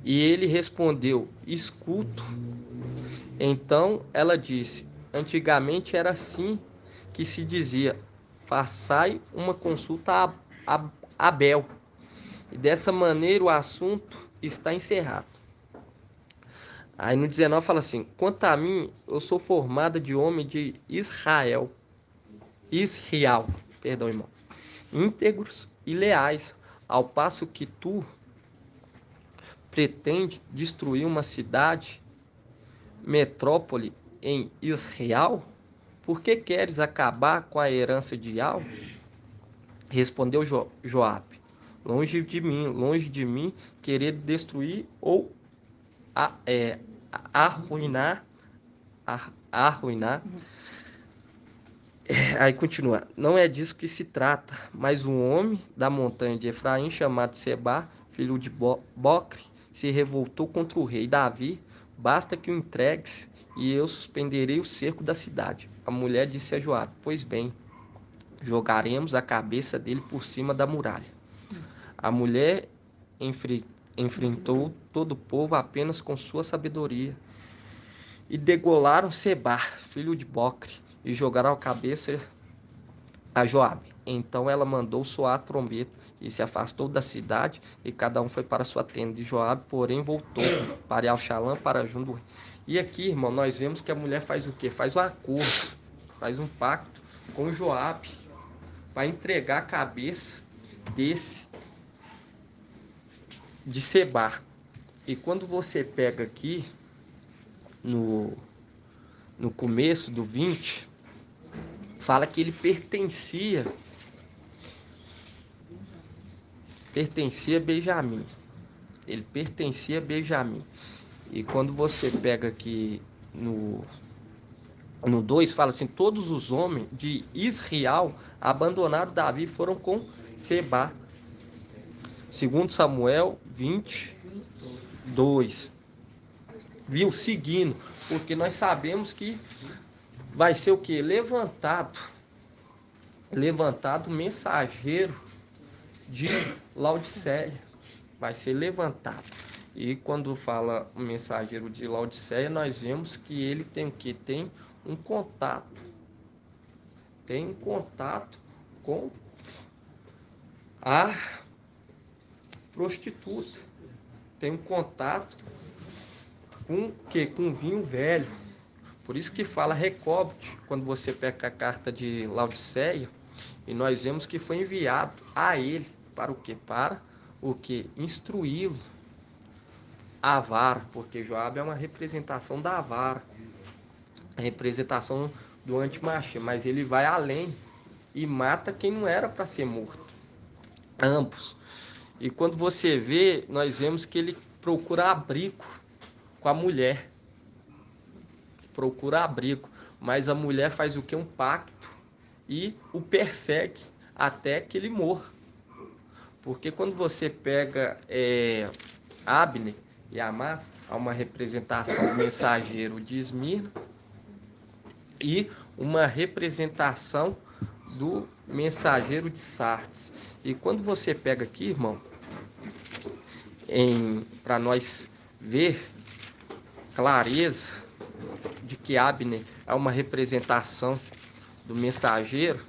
E ele respondeu: escuto. Então ela disse: antigamente era assim que se dizia: façai uma consulta a Abel. E dessa maneira o assunto está encerrado. Aí no 19 fala assim: quanto a mim, eu sou formada de homem de Israel, irmão, íntegros e leais, ao passo que tu pretende destruir uma cidade, metrópole em Israel? Por que queres acabar com a herança de Al? Respondeu Joabe: longe de mim querer destruir ou arruinar. Aí continua: não é disso que se trata, mas um homem da montanha de Efraim, chamado Sebá, filho de Bocre, se revoltou contra o rei Davi. Basta que o entregues e eu suspenderei o cerco da cidade. A mulher disse a Joabe: pois bem, jogaremos a cabeça dele por cima da muralha. A mulher enfrentou todo o povo apenas com sua sabedoria. E degolaram Sebá, filho de Bocre, e jogaram a cabeça a Joabe. Então ela mandou soar a trombeta e se afastou da cidade, e cada um foi para sua tenda. E Joabe, porém, voltou para Al-Shalã, para junto do rei. E aqui, irmão, nós vemos que a mulher faz o quê? Faz um acordo, faz um pacto com Joabe para entregar a cabeça de Sebá. E quando você pega aqui no começo do 20, fala que ele pertencia a Benjamim. Ele pertencia a Benjamim. E quando você pega aqui no No 2 fala assim: todos os homens de Israel abandonaram Davi e foram com Seba. Segundo Samuel 22. Viu? Seguindo. Porque nós sabemos que vai ser o que? Levantado mensageiro de Laodiceia. Vai ser levantado. E quando fala o mensageiro de Laodiceia, nós vemos que ele tem o que? Tem um contato. Tem um contato com a prostituta. Tem um contato com o que? Com vinho velho. Por isso que fala recobre-te, quando você pega a carta de Laodiceia, e nós vemos que foi enviado a ele para o que? Para o que? Instruí-lo a vara, porque Joabe é uma representação da vara, a representação do antimachia, mas ele vai além e mata quem não era para ser morto, ambos. E quando você vê, nós vemos que ele procura abrigo com a mulher, mas a mulher faz o que? Um pacto e o persegue até que ele morra. Porque quando você pega Abner e Amasa, há uma representação do mensageiro de Esmirna e uma representação do mensageiro de Sardes. E quando você pega aqui, irmão, para nós ver clareza de que Abner é uma representação do mensageiro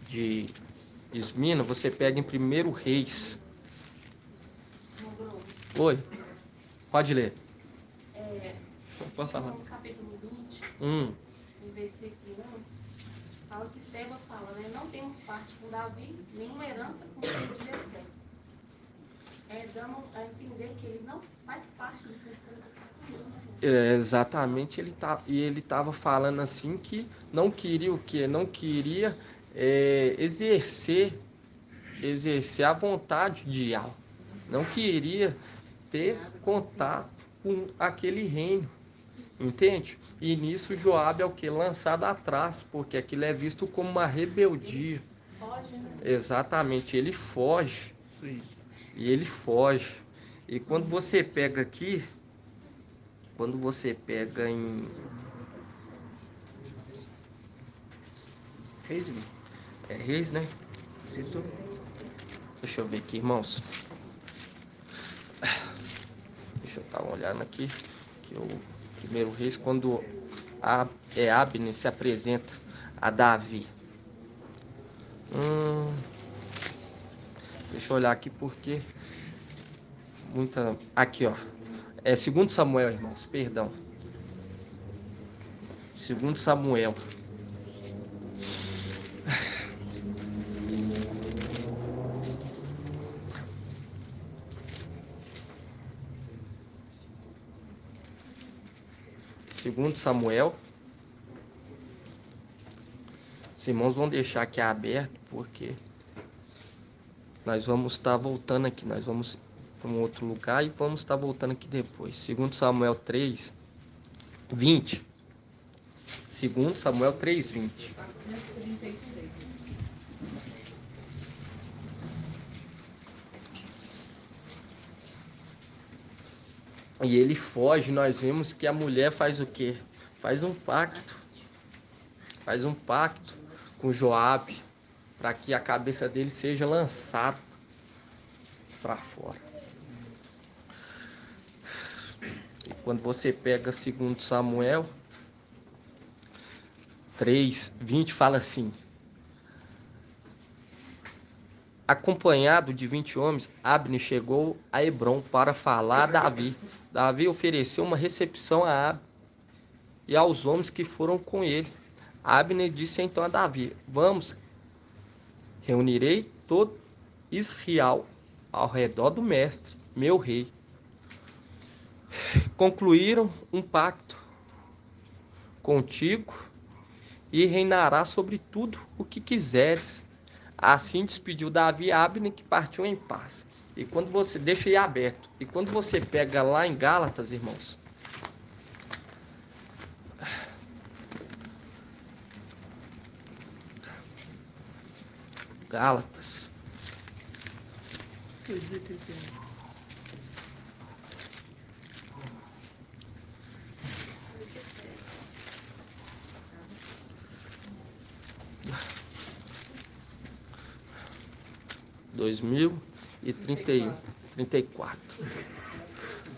de Esmirna, você pega em 1 Reis. Oi, pode ler. Pode falar. No capítulo 20, no versículo 1, fala que Seba fala, né? Não temos parte com Davi, nenhuma herança com o filho de Jessé. Dando a entender que ele não faz parte do seu exatamente, ele estava falando assim que não queria o quê? Não queria exercer a vontade de Yahweh. Não queria ter contato com aquele reino, entende? E nisso Joabe é o que? Lançado atrás, porque aquilo é visto como uma rebeldia. Foge, né? Exatamente, ele foge. E ele foge. E quando você pega aqui, quando você pega em Reis, Reis, né? Deixa eu ver aqui, irmãos. Deixa eu estar olhando aqui, que o 1 Reis, quando Abner se apresenta a Davi. Deixa eu olhar aqui porque aqui, ó. 2 Samuel, irmãos, perdão. 2 Samuel. Segundo Samuel. Os irmãos vão deixar aqui aberto porque nós vamos estar voltando aqui. Nós vamos para um outro lugar e vamos estar voltando aqui depois. Segundo Samuel 3, 20. Segundo Samuel 3, 20. 436. E ele foge, nós vemos que a mulher faz o quê? Faz um pacto com Joabe, para que a cabeça dele seja lançada para fora. E quando você pega 2 Samuel 3, 20, fala assim: acompanhado de 20 homens, Abner chegou a Hebrom para falar a Davi. Davi ofereceu uma recepção a Abner e aos homens que foram com ele. Abner disse então a Davi: vamos, reunirei todo Israel ao redor do mestre, meu rei. Concluíram um pacto contigo e reinará sobre tudo o que quiseres. Assim despediu Davi a Abner, que partiu em paz. E quando você deixa aí aberto, e quando você pega lá em Gálatas, irmãos, Gálatas. 2,81. e 34.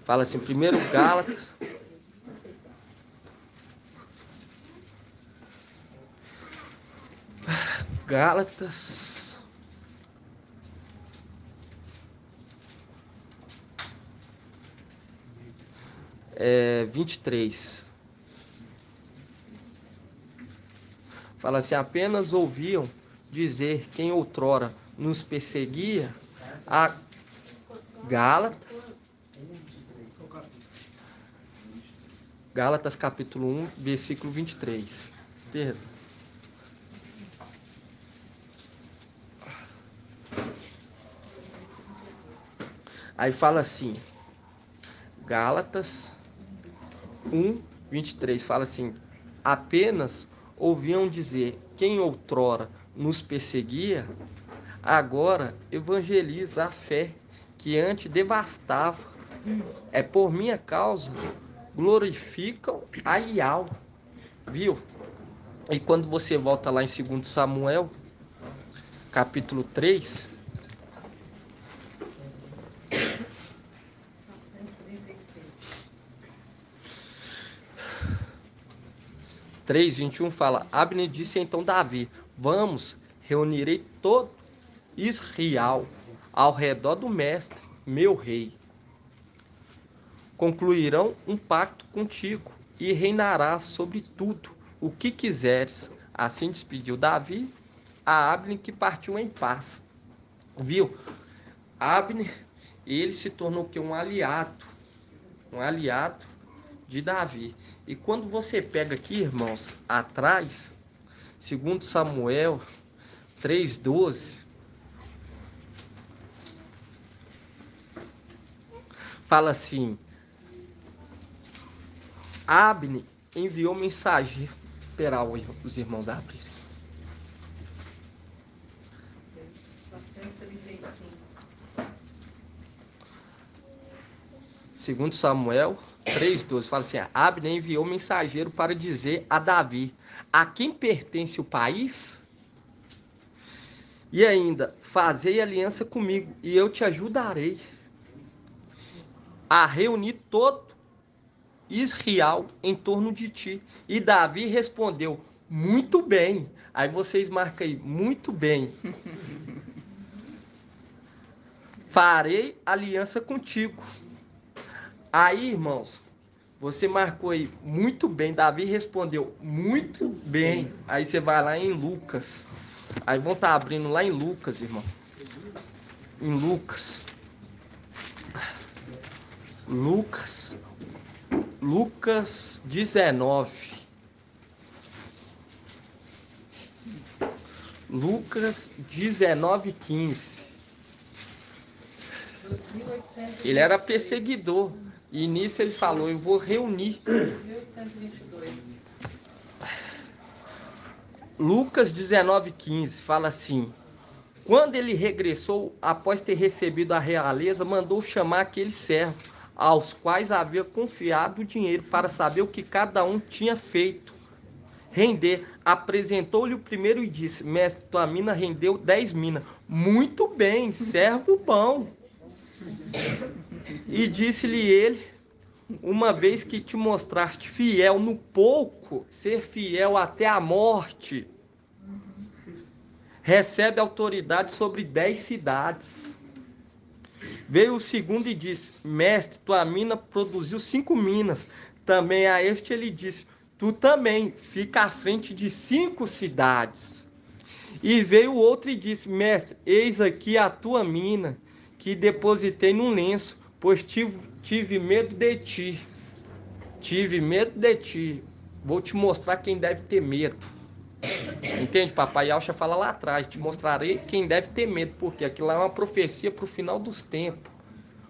Fala assim, primeiro Gálatas. Gálatas. É, 23. Fala assim, apenas ouviam dizer quem outrora nos perseguia, a Gálatas. Gálatas capítulo 1, versículo 23. Perdão. Aí fala assim, Gálatas 1, 23, fala assim, apenas ouviam dizer quem outrora nos perseguia, agora evangeliza a fé que antes devastava. É por minha causa glorificam a Ial. Viu? E quando você volta lá em 2 Samuel, capítulo 3, 3:21 fala, Abner disse então Davi, vamos, reunirei todo Israel ao redor do mestre, meu rei. Concluirão um pacto contigo e reinarás sobre tudo o que quiseres. Assim despediu Davi a Abner, que partiu em paz. Viu? Abner, ele se tornou um aliado de Davi. E quando você pega aqui, irmãos, atrás, 2 Samuel 3:12, fala assim, Abner enviou mensageiro. Esperar os irmãos abrirem. 2 Samuel 3:12 fala assim, Abner enviou mensageiro para dizer a Davi, a quem pertence o país? E ainda, fazei aliança comigo e eu te ajudarei a reunir todo Israel em torno de ti. E Davi respondeu, muito bem. Aí vocês marcam aí, muito bem. Farei aliança contigo. Aí, irmãos, você marcou aí, muito bem. Davi respondeu, muito bem. Aí você vai lá em Lucas. Aí vão estar abrindo lá em Lucas, irmão. Em Lucas. Lucas 19. Lucas 19:15. Ele era perseguidor. E nisso ele falou, eu vou reunir. 1822. Lucas 19:15 fala assim, quando ele regressou, após ter recebido a realeza, mandou chamar aquele servo, aos quais havia confiado o dinheiro, para saber o que cada um tinha feito. Render, apresentou-lhe o primeiro e disse, mestre, tua mina rendeu 10 minas. Muito bem, servo bom. E disse-lhe ele, uma vez que te mostraste fiel no pouco, ser fiel até a morte, recebe autoridade sobre 10 cidades. Veio o segundo e disse, mestre, tua mina produziu 5 minas. Também a este ele disse, tu também fica à frente de 5 cidades. E veio o outro e disse, mestre, eis aqui a tua mina, que depositei num lenço, pois tive medo de ti. Tive medo de ti. Vou te mostrar quem deve ter medo. Entende? Papai Alcha fala lá atrás, te mostrarei quem deve ter medo, porque aquilo lá é uma profecia para o final dos tempos,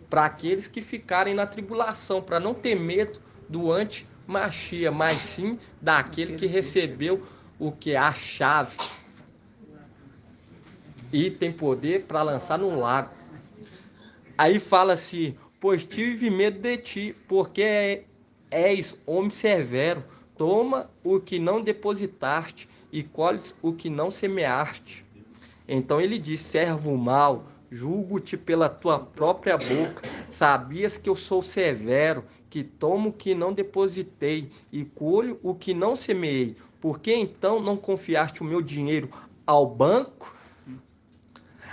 para aqueles que ficarem na tribulação, para não ter medo do anti-machia, mas sim daquele que recebeu o que? A chave. e tem poder para lançar no lago. Aí fala assim: pois tive medo de ti, porque és homem severo. Toma o que não depositaste e colhes o que não semeaste. Então ele diz: servo mau, julgo-te pela tua própria boca. Sabias que eu sou severo, que tomo o que não depositei e colho o que não semeei. Por que então não confiaste o meu dinheiro ao banco?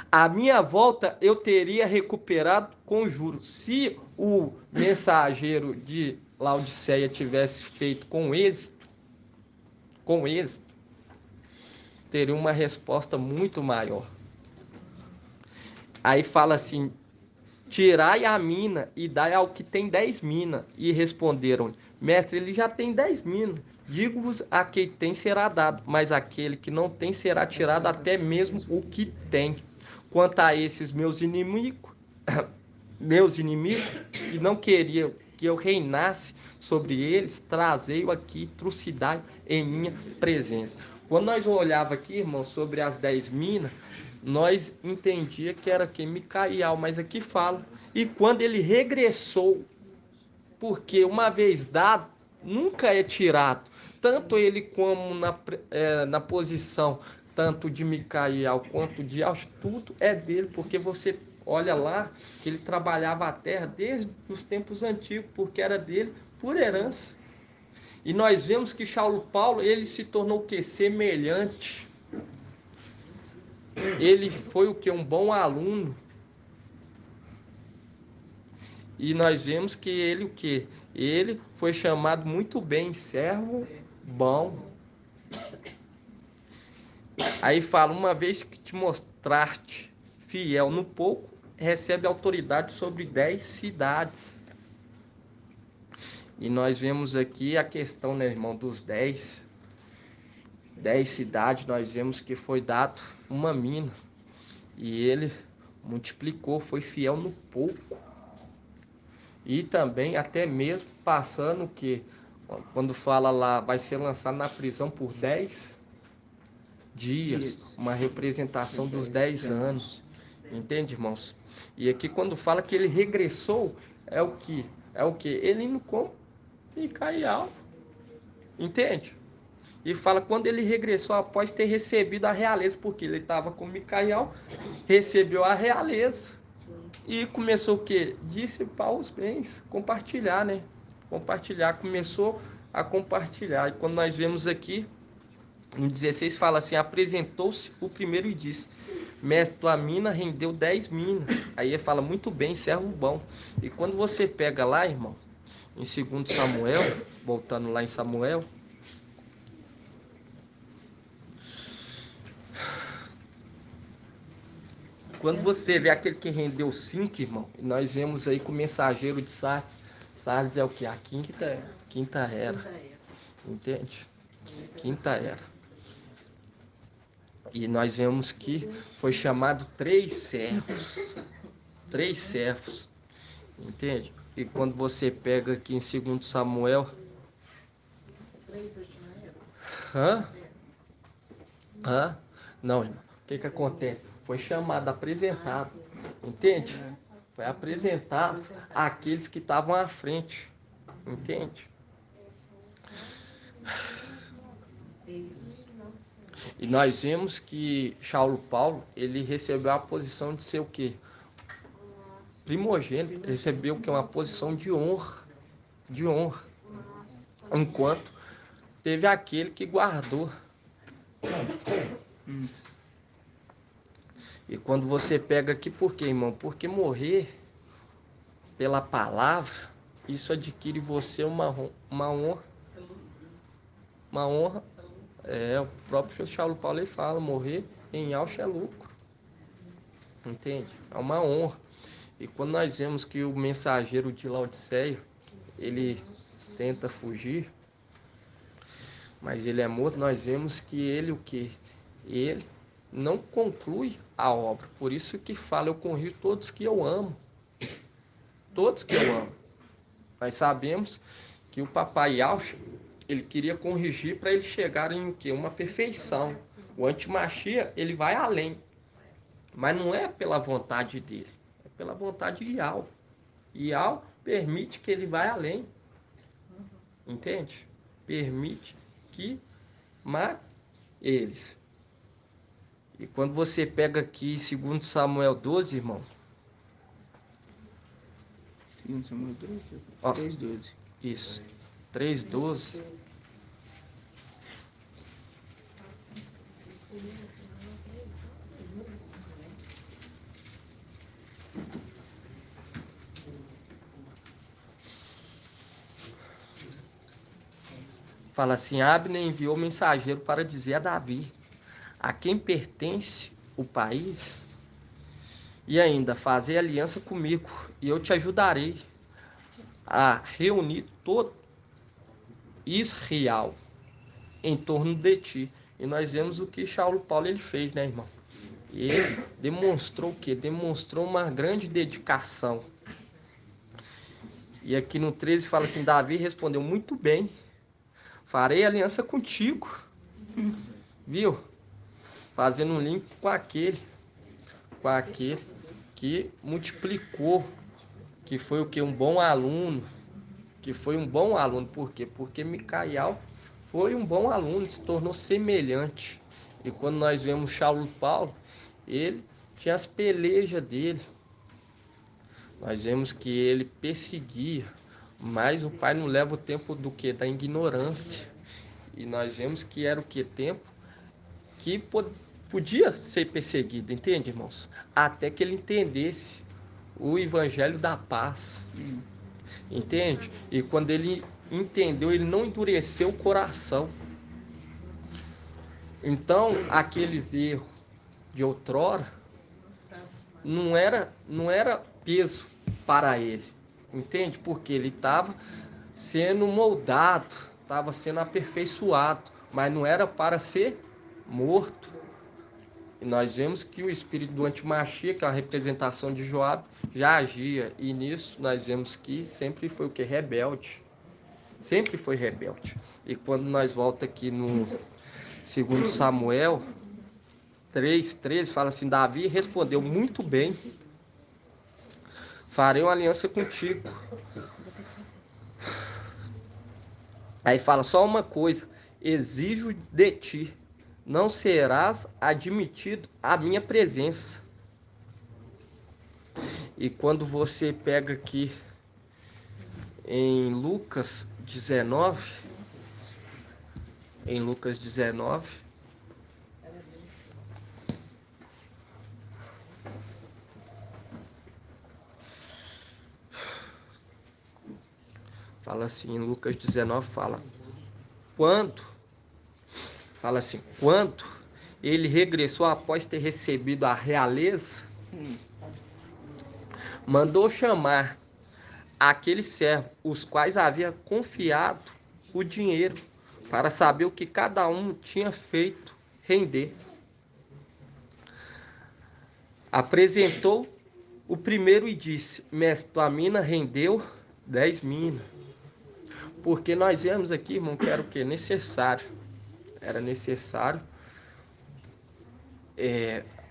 A minha volta eu teria recuperado com juros. Se o mensageiro de Laodiceia tivesse feito com êxito, teria uma resposta muito maior. Aí fala assim: tirai a mina e dai ao que tem 10 minas. E responderam: mestre, ele já tem 10 minas. Digo-vos, a quem tem será dado, mas aquele que não tem será tirado até mesmo o que tem. Quanto a esses meus inimigos, que não queriam que eu reinasse sobre eles, trazei-o aqui, trucidai em minha presença. Quando nós olhava aqui, irmão, sobre as 10 minas, nós entendia que era quem? Micael, mas aqui fala. E quando ele regressou, porque uma vez dado, nunca é tirado. Tanto ele como na posição, tanto de Micael quanto de Aush, tudo é dele, porque você olha lá que ele trabalhava a terra desde os tempos antigos, porque era dele por herança. E nós vemos que Saulo Paulo, ele se tornou o que? Semelhante. Ele foi o que? Um bom aluno. E nós vemos que ele o que? Ele foi chamado muito bem, servo bom. Aí fala: uma vez que te mostraste fiel no pouco, recebe autoridade sobre 10 cidades. E nós vemos aqui a questão, né, irmão, dos 10 cidades. Nós vemos que foi dado uma mina. E ele multiplicou, foi fiel no pouco. E também até mesmo passando que, quando fala lá, vai ser lançado na prisão por 10 dias. Uma representação dos 10 anos. Entende, irmãos? E aqui quando fala que ele regressou, é o que? É o que? Ele indo com Micael. Entende? E fala quando ele regressou após ter recebido a realeza, porque ele estava com Micael, recebeu a realeza. E começou o quê? Dissipar os bens, compartilhar, né? Compartilhar, começou a compartilhar. E quando nós vemos aqui, no 16 fala assim: apresentou-se o primeiro e disse: mestre, tua mina rendeu 10 minas. Aí ele fala: muito bem, servo bom. E quando você pega lá, irmão, em 2 Samuel, voltando lá em Samuel, quando você vê aquele que rendeu 5, irmão, nós vemos aí com o mensageiro de Sardes. Sardes é o que? A quinta era. Entende? Quinta era. E nós vemos que foi chamado 3 servos. 3 servos. Entende? E quando você pega aqui em 2 Samuel... Não, irmão. O que acontece? Foi chamado, apresentado. Entende? Foi apresentado àqueles que estavam à frente. Entende? E nós vemos que Saulo Paulo, ele recebeu a posição de ser o quê? Primogênito. Recebeu o que? Uma posição de honra. De honra. Enquanto teve aquele que guardou. E quando você pega aqui, por quê, irmão? Porque morrer pela palavra, isso adquire você uma honra. Uma honra. O próprio Saulo Paulo ele fala: morrer em Ausch é lucro. Entende? É uma honra. E quando nós vemos que o mensageiro de Laodiceia, ele tenta fugir, mas ele é morto, nós vemos que ele o quê? Ele não conclui a obra. Por isso que fala: eu corrijo todos que eu amo. Todos que eu amo. Nós sabemos que o papai Ausch, ele queria corrigir para eles chegarem em o quê? Uma perfeição. O antimachia, ele vai além. Mas não é pela vontade dele, é pela vontade de Yahweh. Yahweh permite que ele vá além. Entende? Permite que mate eles. E quando você pega aqui 2 Samuel 12, irmão. 2 Samuel 12, Ó, 3:12. Isso. 3:12. Fala assim: Abner enviou mensageiro para dizer a Davi a quem pertence o país, e ainda fazer aliança comigo, e eu te ajudarei a reunir todo Israel em torno de ti. E nós vemos o que Saulo Paulo ele fez, né, irmão? Ele demonstrou o quê? Demonstrou uma grande dedicação. E aqui no 13 fala assim: Davi respondeu: muito bem, farei aliança contigo. Viu? Fazendo um link com aquele que multiplicou, que foi o que? Um bom aluno. Que foi um bom aluno. Por quê? Porque Micael foi um bom aluno, se tornou semelhante. E quando nós vemos Saulo Paulo, ele tinha as pelejas dele. Nós vemos que ele perseguia, mas o pai não leva o tempo do que? Da ignorância. E nós vemos que era o que? Tempo que podia ser perseguido, entende, irmãos? Até que ele entendesse o evangelho da paz. Entende? E quando ele entendeu, ele não endureceu o coração. Então, aqueles erros de outrora não era peso para ele. Entende? Porque ele estava sendo moldado, estava sendo aperfeiçoado, mas não era para ser morto. E nós vemos que o espírito do antimachia, que é a representação de Joabe, já agia. E nisso nós vemos que sempre foi o que? Rebelde. Sempre foi rebelde. E quando nós volta aqui no 2 Samuel 3:13, fala assim: Davi respondeu: muito bem, farei uma aliança contigo. Aí fala só uma coisa: exijo de ti, não serás admitido à minha presença. E quando você pega aqui em Lucas 19, fala assim, em Lucas 19 fala assim, quando ele regressou após ter recebido a realeza, mandou chamar aqueles servos, os quais havia confiado o dinheiro, para saber o que cada um tinha feito render. Apresentou o primeiro e disse: mestre, tua mina rendeu 10 minas. Porque nós vemos aqui, irmão, que era o que? Necessário. Era necessário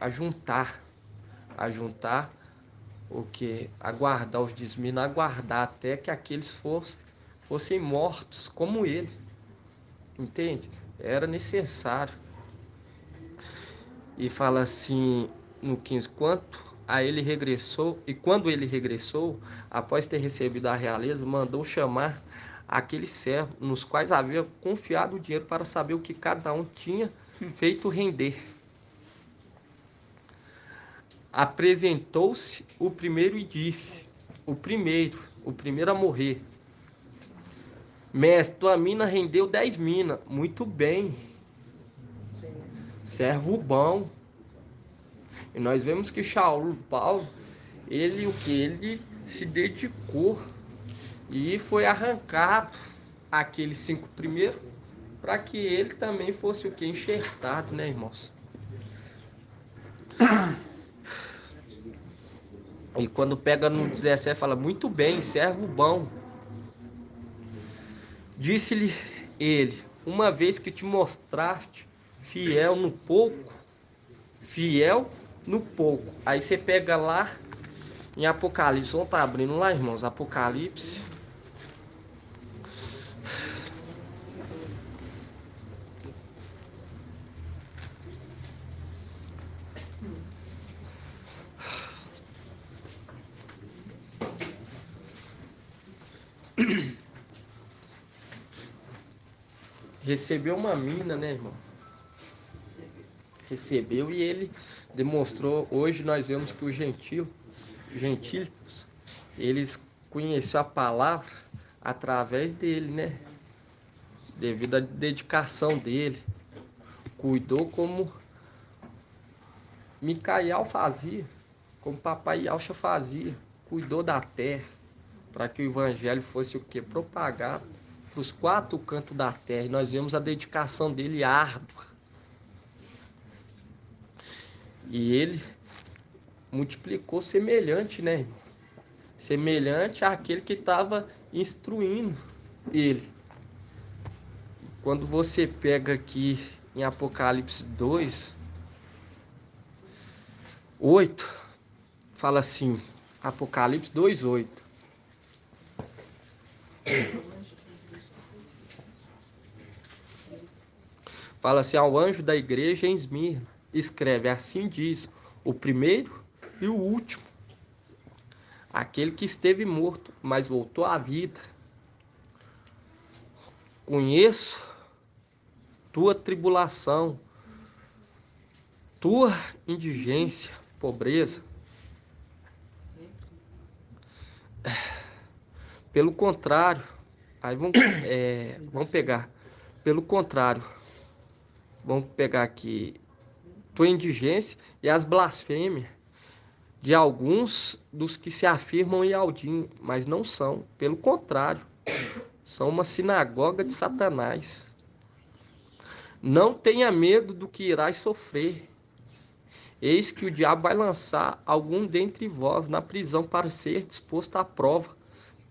ajuntar o que? Aguardar os desminos, aguardar até que aqueles fossem mortos, como ele. Entende? Era necessário. E fala assim no 15: quando ele regressou, após ter recebido a realeza, mandou chamar aqueles servos, nos quais havia confiado o dinheiro, para saber o que cada um tinha feito render. Apresentou-se o primeiro e disse: o primeiro a morrer: mestre, tua mina rendeu 10 minas. Muito bem, servo bom. E nós vemos que Saulo Paulo, ele se dedicou e foi arrancado aqueles 5 primeiros, para que ele também fosse o que? Enxertado, né, irmãos? E quando pega no 17, fala: muito bem, servo bom. Disse-lhe ele: uma vez que te mostraste fiel no pouco, fiel no pouco. Aí você pega lá em Apocalipse, vamos estar abrindo lá, irmãos, Apocalipse. Recebeu uma mina, né, irmão? Recebeu e ele demonstrou. Hoje nós vemos que os gentios, eles conheceram a palavra através dele, né? Devido à dedicação dele. Cuidou como Micael fazia, como papai Yalcha fazia. Cuidou da terra para que o evangelho fosse o quê? Propagado para os 4 cantos da terra. E nós vemos a dedicação dele árdua. E ele multiplicou semelhante, né, irmão? Semelhante àquele que estava instruindo ele. Quando você pega aqui em Apocalipse 2, 8, fala assim, Apocalipse 2, 8. Fala assim, ao anjo da igreja em Esmirna, escreve, assim diz, o primeiro e o último, aquele que esteve morto, mas voltou à vida. Conheço tua tribulação, tua indigência, pobreza. Pelo contrário, aí vamos pegar. Pelo contrário, vamos pegar aqui tua indigência e as blasfêmias de alguns dos que se afirmam Ialdinho, mas não são. Pelo contrário, são uma sinagoga de Satanás. Não tenha medo do que irás sofrer. Eis que o diabo vai lançar algum dentre vós na prisão para ser disposto à prova.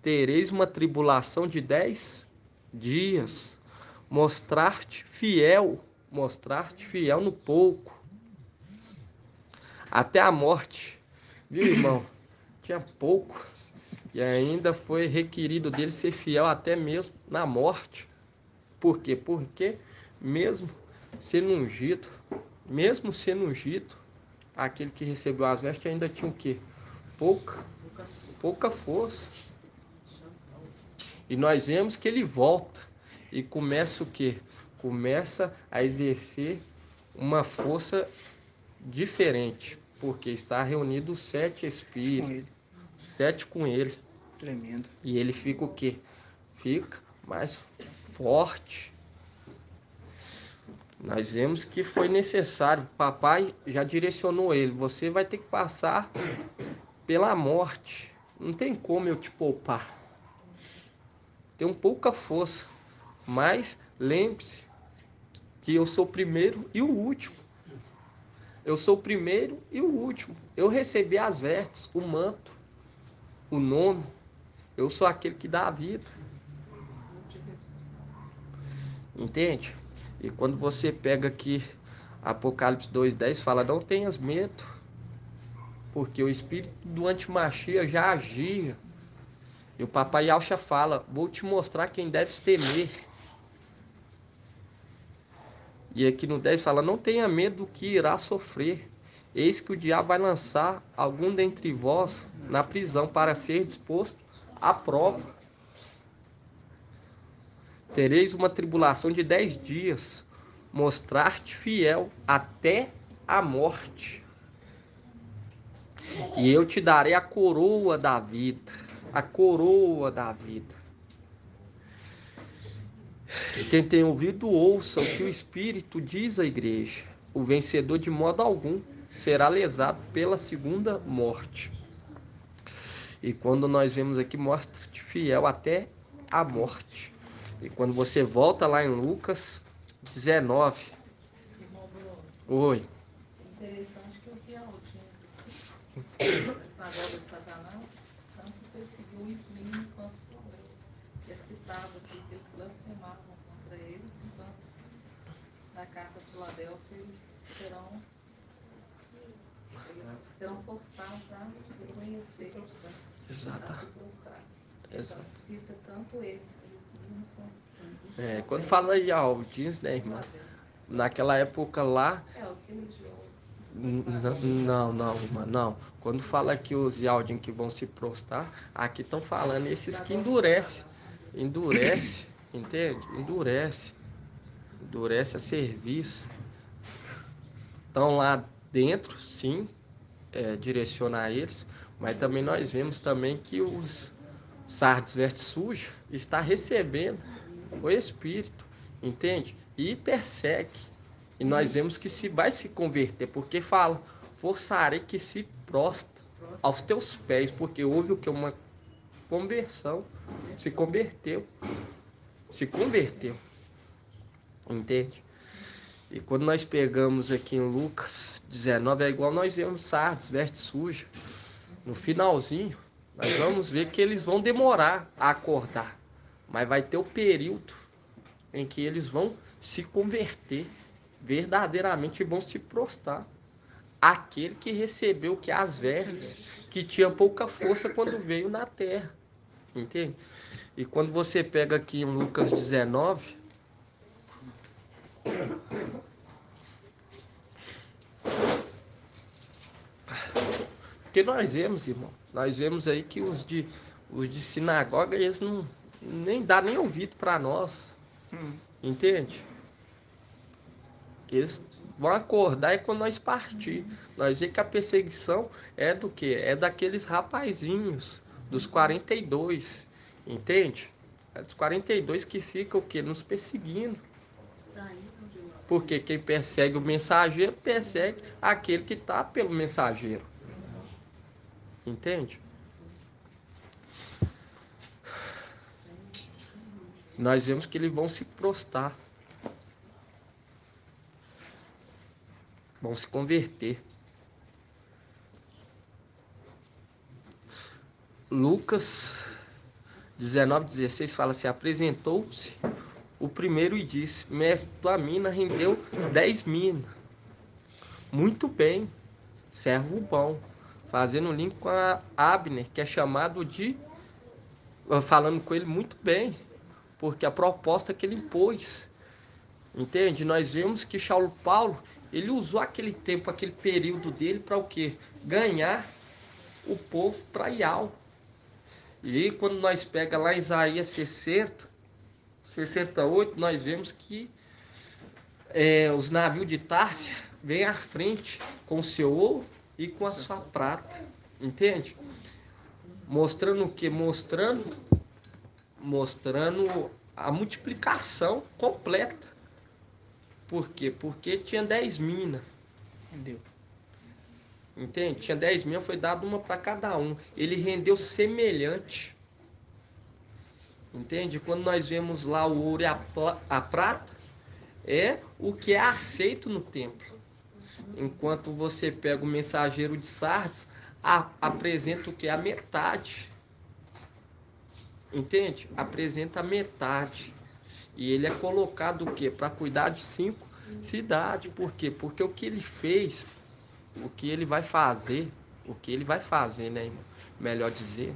Tereis uma tribulação de 10 dias. Mostrar-te fiel no pouco, até a morte. Viu, irmão? Tinha pouco e ainda foi requerido dele ser fiel até mesmo na morte. Por quê? Porque mesmo sendo ungido, aquele que recebeu as vestes ainda tinha o quê? Pouca força. E nós vemos que ele volta e começa o quê? Começa a exercer uma força diferente, porque está reunido 7 espíritos, 7 com ele. Tremendo. E ele fica o quê? Fica mais forte. Nós vemos que foi necessário. Papai já direcionou ele. Você vai ter que passar pela morte. Não tem como eu te poupar. Tenho pouca força. Mas lembre-se que eu sou o primeiro e o último. Eu sou o primeiro e o último. Eu recebi as vestes, o manto, o nome. Eu sou aquele que dá a vida. Entende? E quando você pega aqui Apocalipse 2:10, fala, não tenhas medo, porque o espírito do antimachia já agia. E o papai Yalcha fala, vou te mostrar quem deves temer. E aqui no 10 fala, não tenha medo do que irá sofrer. Eis que o diabo vai lançar algum dentre vós na prisão para ser disposto à prova. Tereis uma tribulação de 10 dias, mostrar-te fiel até a morte. E eu te darei a coroa da vida. A coroa da vida. Quem tem ouvido, ouça o que o Espírito diz à igreja. O vencedor de modo algum será lesado pela segunda morte. E quando nós vemos aqui, mostra-te fiel até a morte. E quando você volta lá em Lucas 19. Oi. Interessante que os Ialdinhos, a sinagoga de Satanás, tanto perseguiu o Esmirna quanto Florel, que é citado aqui que eles blasfemavam contra eles, enquanto na carta de Filadélfia eles serão serão forçados a reconhecer, a se Exato. prostrar. Exato. Cita tanto eles mesmos quanto É, quando fala aí Aldins, né, irmã? Naquela época lá, os religiosos. não, irmã, não. Quando fala que os Yaldin que vão se prostrar, aqui estão falando esses que endurece, entende? Endurece a serviço. Estão lá dentro, sim, direcionar eles, mas também nós vemos também que os Sardes veste suja está recebendo o Espírito, entende? E persegue. E nós vemos que se vai se converter, porque fala, forçarei que se prostra aos teus pés, porque houve o que? Uma conversão, se converteu, entende? E quando nós pegamos aqui em Lucas 19, é igual nós vemos Sardes, veste suja. No finalzinho, nós vamos ver que eles vão demorar a acordar, mas vai ter o período em que eles vão se converter verdadeiramente e vão se prostrar. Aquele que recebeu que as vestes, que tinha pouca força quando veio na terra, entende? E quando você pega aqui em Lucas 19, porque nós vemos, irmão, nós vemos aí que os de sinagoga, eles não nem dá nem ouvido para nós, entende? Eles vão acordar e quando nós partir, nós vemos que a perseguição é do que? É daqueles rapazinhos, dos 42, entende? É dos 42 que ficam o que? Nos perseguindo. Porque quem persegue o mensageiro, persegue aquele que está pelo mensageiro. Entende? Nós vemos que eles vão se prostrar. Vão se converter. Lucas 19:16 fala assim: apresentou-se o primeiro e disse: mestre, tua mina rendeu 10 minas. Muito bem, servo bom. Fazendo um link com a Abner, que é chamado de... falando com ele muito bem, porque a proposta que ele impôs, entende? Nós vemos que Paulo, ele usou aquele tempo, aquele período dele para o quê? Ganhar o povo para Ial. E quando nós pega lá em Isaías 68, nós vemos que os navios de Társia vêm à frente com o seu ouro e com a sua prata, entende? Mostrando o que? Mostrando a multiplicação completa. Por quê? Porque tinha 10 minas. Entende? Tinha 10 minas, foi dado uma para cada um. Ele rendeu semelhante. Entende? Quando nós vemos lá o ouro e a prata, é o que é aceito no templo. Enquanto você pega o mensageiro de Sardes, apresenta o que? A metade. Entende? Apresenta a metade. E ele é colocado o quê? Para cuidar de 5 cidades. Por quê? Porque o que ele fez, o que ele vai fazer, né, irmão? Melhor dizer,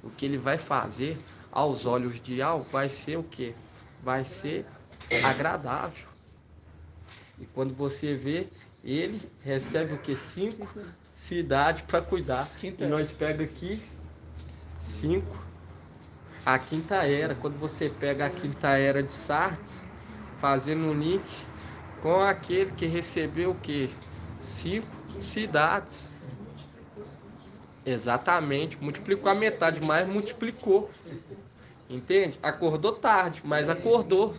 o que ele vai fazer aos olhos de Al vai ser o quê? Vai ser agradável. E quando você vê, ele recebe o que? 5 cidades para cuidar. E nós pega aqui 5. A quinta era, quando você pega a quinta era de Sardes, fazendo um link com aquele que recebeu o que? 5 cidades. Exatamente, multiplicou a metade, mas multiplicou. Entende? Acordou tarde, mas acordou.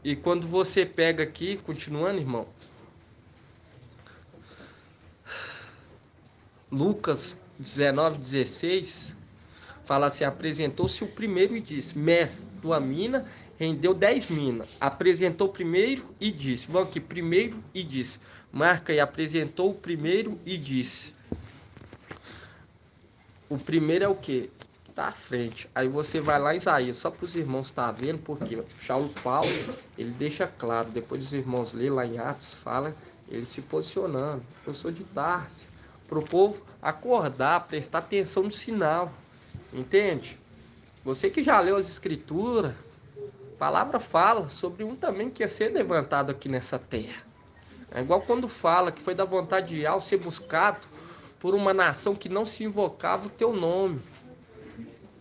E quando você pega aqui, continuando, irmão, Lucas 19:16 fala assim: apresentou-se o primeiro e disse: mestre, tua mina rendeu 10 minas. Apresentou o primeiro e disse. Vamos aqui, primeiro e disse. Marca aí, apresentou o primeiro e disse. O primeiro é o que? Tá à frente. Aí você vai lá em Isaías, só para os irmãos estar vendo, porque Paulo, ele deixa claro, depois os irmãos lê lá em Atos, fala Ele se posicionando. Eu sou de Tarso. Para o povo acordar, prestar atenção no sinal. Entende? Você que já leu as escrituras, a palavra fala sobre um também que ia ser levantado aqui nessa terra. É igual quando fala que foi da vontade de Yahweh ser buscado por uma nação que não se invocava o teu nome.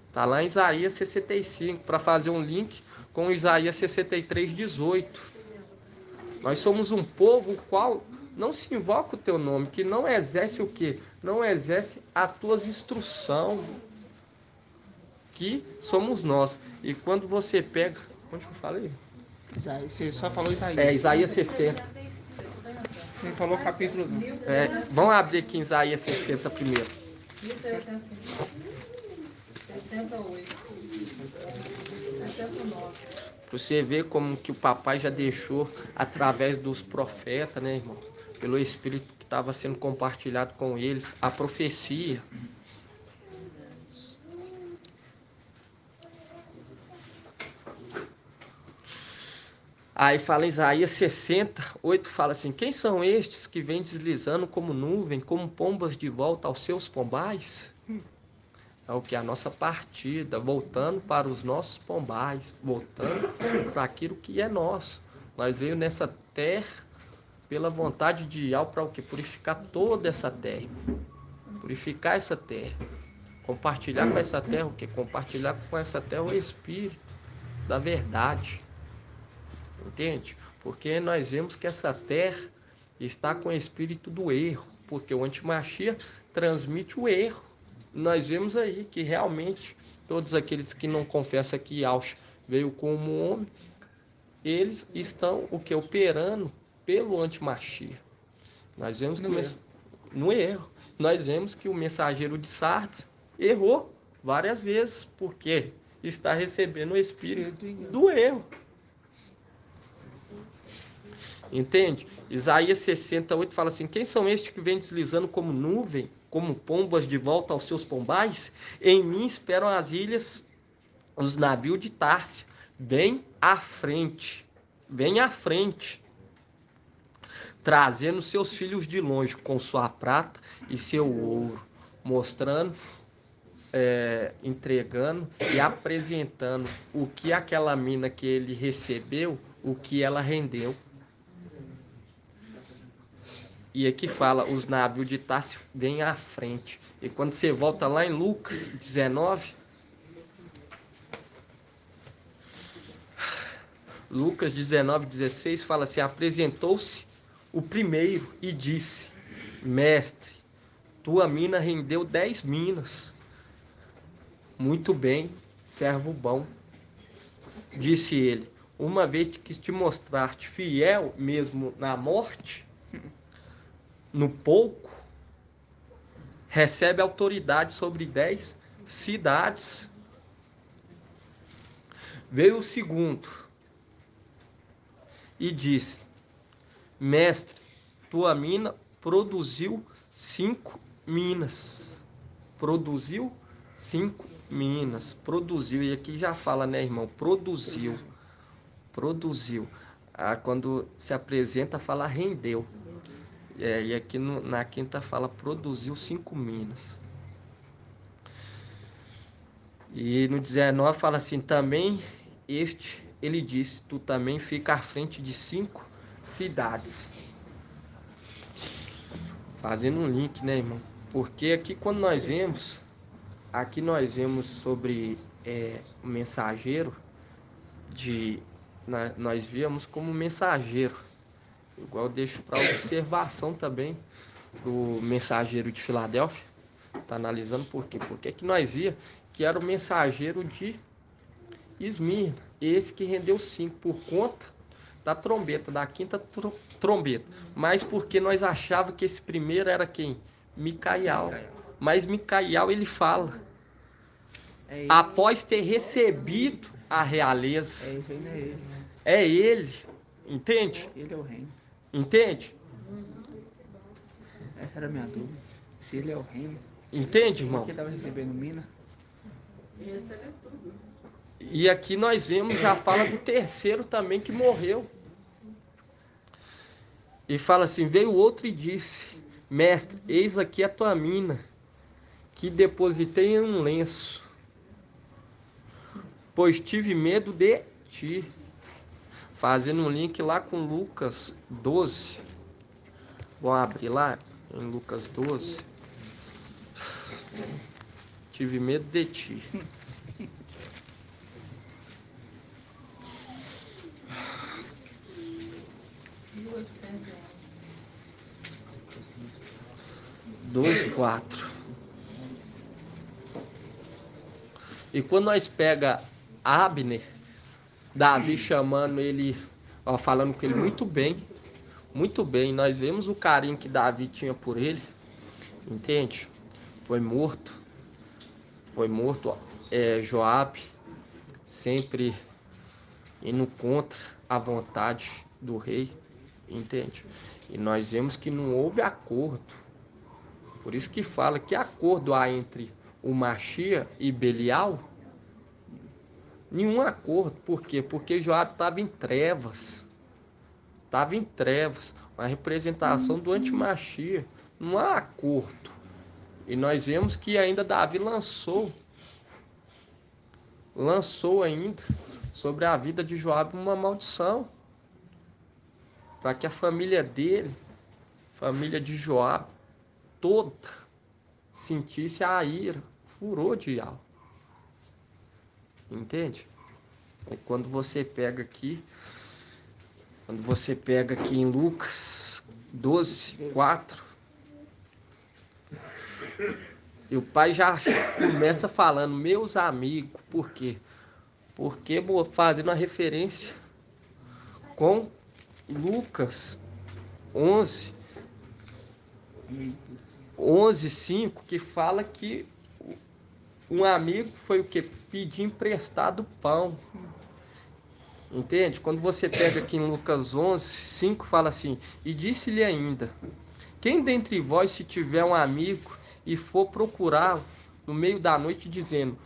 Está lá em Isaías 65, para fazer um link com Isaías 63:18. Nós somos um povo o qual não se invoca o teu nome, que não exerce o quê? Não exerce as tuas instruções, que somos nós. E quando você pega... Onde que eu falei? Você só falou Isaías. É, Isaías 60. Não falou capítulo não. Vamos abrir aqui em Isaías 60 primeiro. 68. 69. Para você ver como que o papai já deixou através dos profetas, né, irmão? Pelo Espírito que estava sendo compartilhado com eles, a profecia. Aí fala em Isaías 60:8, fala assim: quem são estes que vêm deslizando como nuvem, como pombas de volta aos seus pombais? É o que? A nossa partida, voltando para os nossos pombais, voltando para aquilo que é nosso. Nós veio nessa terra pela vontade de Yahweh para o quê? Purificar toda essa terra. Purificar essa terra. Compartilhar com essa terra o quê? Compartilhar com essa terra o Espírito da verdade. Entende? Porque nós vemos que essa terra está com o espírito do erro, porque o antimachia transmite o erro. Nós vemos aí que realmente todos aqueles que não confessam que Yahweh veio como homem, eles estão o que? Operando pelo antimachia. Nós vemos que no erro. Nós vemos que o mensageiro de Sardes errou várias vezes, porque está recebendo o espírito do erro. Entende? Isaías 68 fala assim: quem são estes que vêm deslizando como nuvem, como pombas de volta aos seus pombais? Em mim esperam as ilhas, os navios de Tarso. Vem à frente, trazendo seus filhos de longe com sua prata e seu ouro, mostrando, entregando e apresentando o que aquela mina que ele recebeu, o que ela rendeu. E aqui fala, os navios de Tarso vêm à frente. E quando você volta lá em Lucas 19, Lucas 19:16 fala assim: apresentou-se o primeiro e disse: mestre, tua mina rendeu 10 minas. Muito bem, servo bom. Disse ele: uma vez que te mostraste fiel mesmo na morte, no pouco, recebe autoridade sobre 10 cidades. Veio o segundo e disse: mestre, tua mina produziu 5 minas. Produziu 5 minas. Produziu. E aqui já fala, né, irmão? Produziu. Quando se apresenta, fala rendeu. E aqui na quinta fala produziu 5 minas. E no 19 fala assim: também ele disse, tu também fica à frente de 5 cidades. Fazendo um link, né, irmão? Porque aqui quando nós vemos sobre o mensageiro, nós víamos como mensageiro. Igual eu deixo para observação também do mensageiro de Filadélfia. Está analisando por quê? Porque que nós via que era o mensageiro de Esmirna. Esse que rendeu 5 por conta da trombeta, da quinta trombeta. Mas porque nós achava que esse primeiro era quem? Micael. Mas Micael ele fala, após ter recebido a realeza. É ele. Entende? Ele é o reino. Entende? Essa era a minha dúvida. Se ele é o reino. Entende, irmão? Por que estava recebendo mina? E aqui nós vemos, já fala do terceiro também que morreu. E fala assim, veio outro e disse, mestre, eis aqui a tua mina, que depositei em um lenço, pois tive medo de ti. Fazendo um link lá com Lucas 12. Vou abrir lá em Lucas 12. Tive medo de ti. Dois, 4. E quando nós pega Abner, Davi chamando ele, ó, falando com ele muito bem, nós vemos o carinho que Davi tinha por ele, entende? Foi morto, ó, Joabe, sempre indo contra a vontade do rei, entende? E nós vemos que não houve acordo, por isso que fala que acordo há entre o Machia e Belial. Nenhum acordo. Por quê? Porque Joabe estava em trevas. Uma representação do antimachia. Não há acordo. E nós vemos que ainda Davi lançou ainda sobre a vida de Joabe uma maldição. Para que a família dele, família de Joabe, toda sentisse a ira, o furor de Yahvé. Entende? E quando você pega aqui em Lucas 12, 4, e o pai já começa falando, meus amigos, por quê? Porque fazendo uma referência com Lucas 11, 5, que fala que um amigo foi o que? Pedir emprestado pão. Entende? Quando você pega aqui em Lucas 11, 5, fala assim, e disse-lhe ainda, quem dentre vós se tiver um amigo e for procurá-lo no meio da noite dizendo,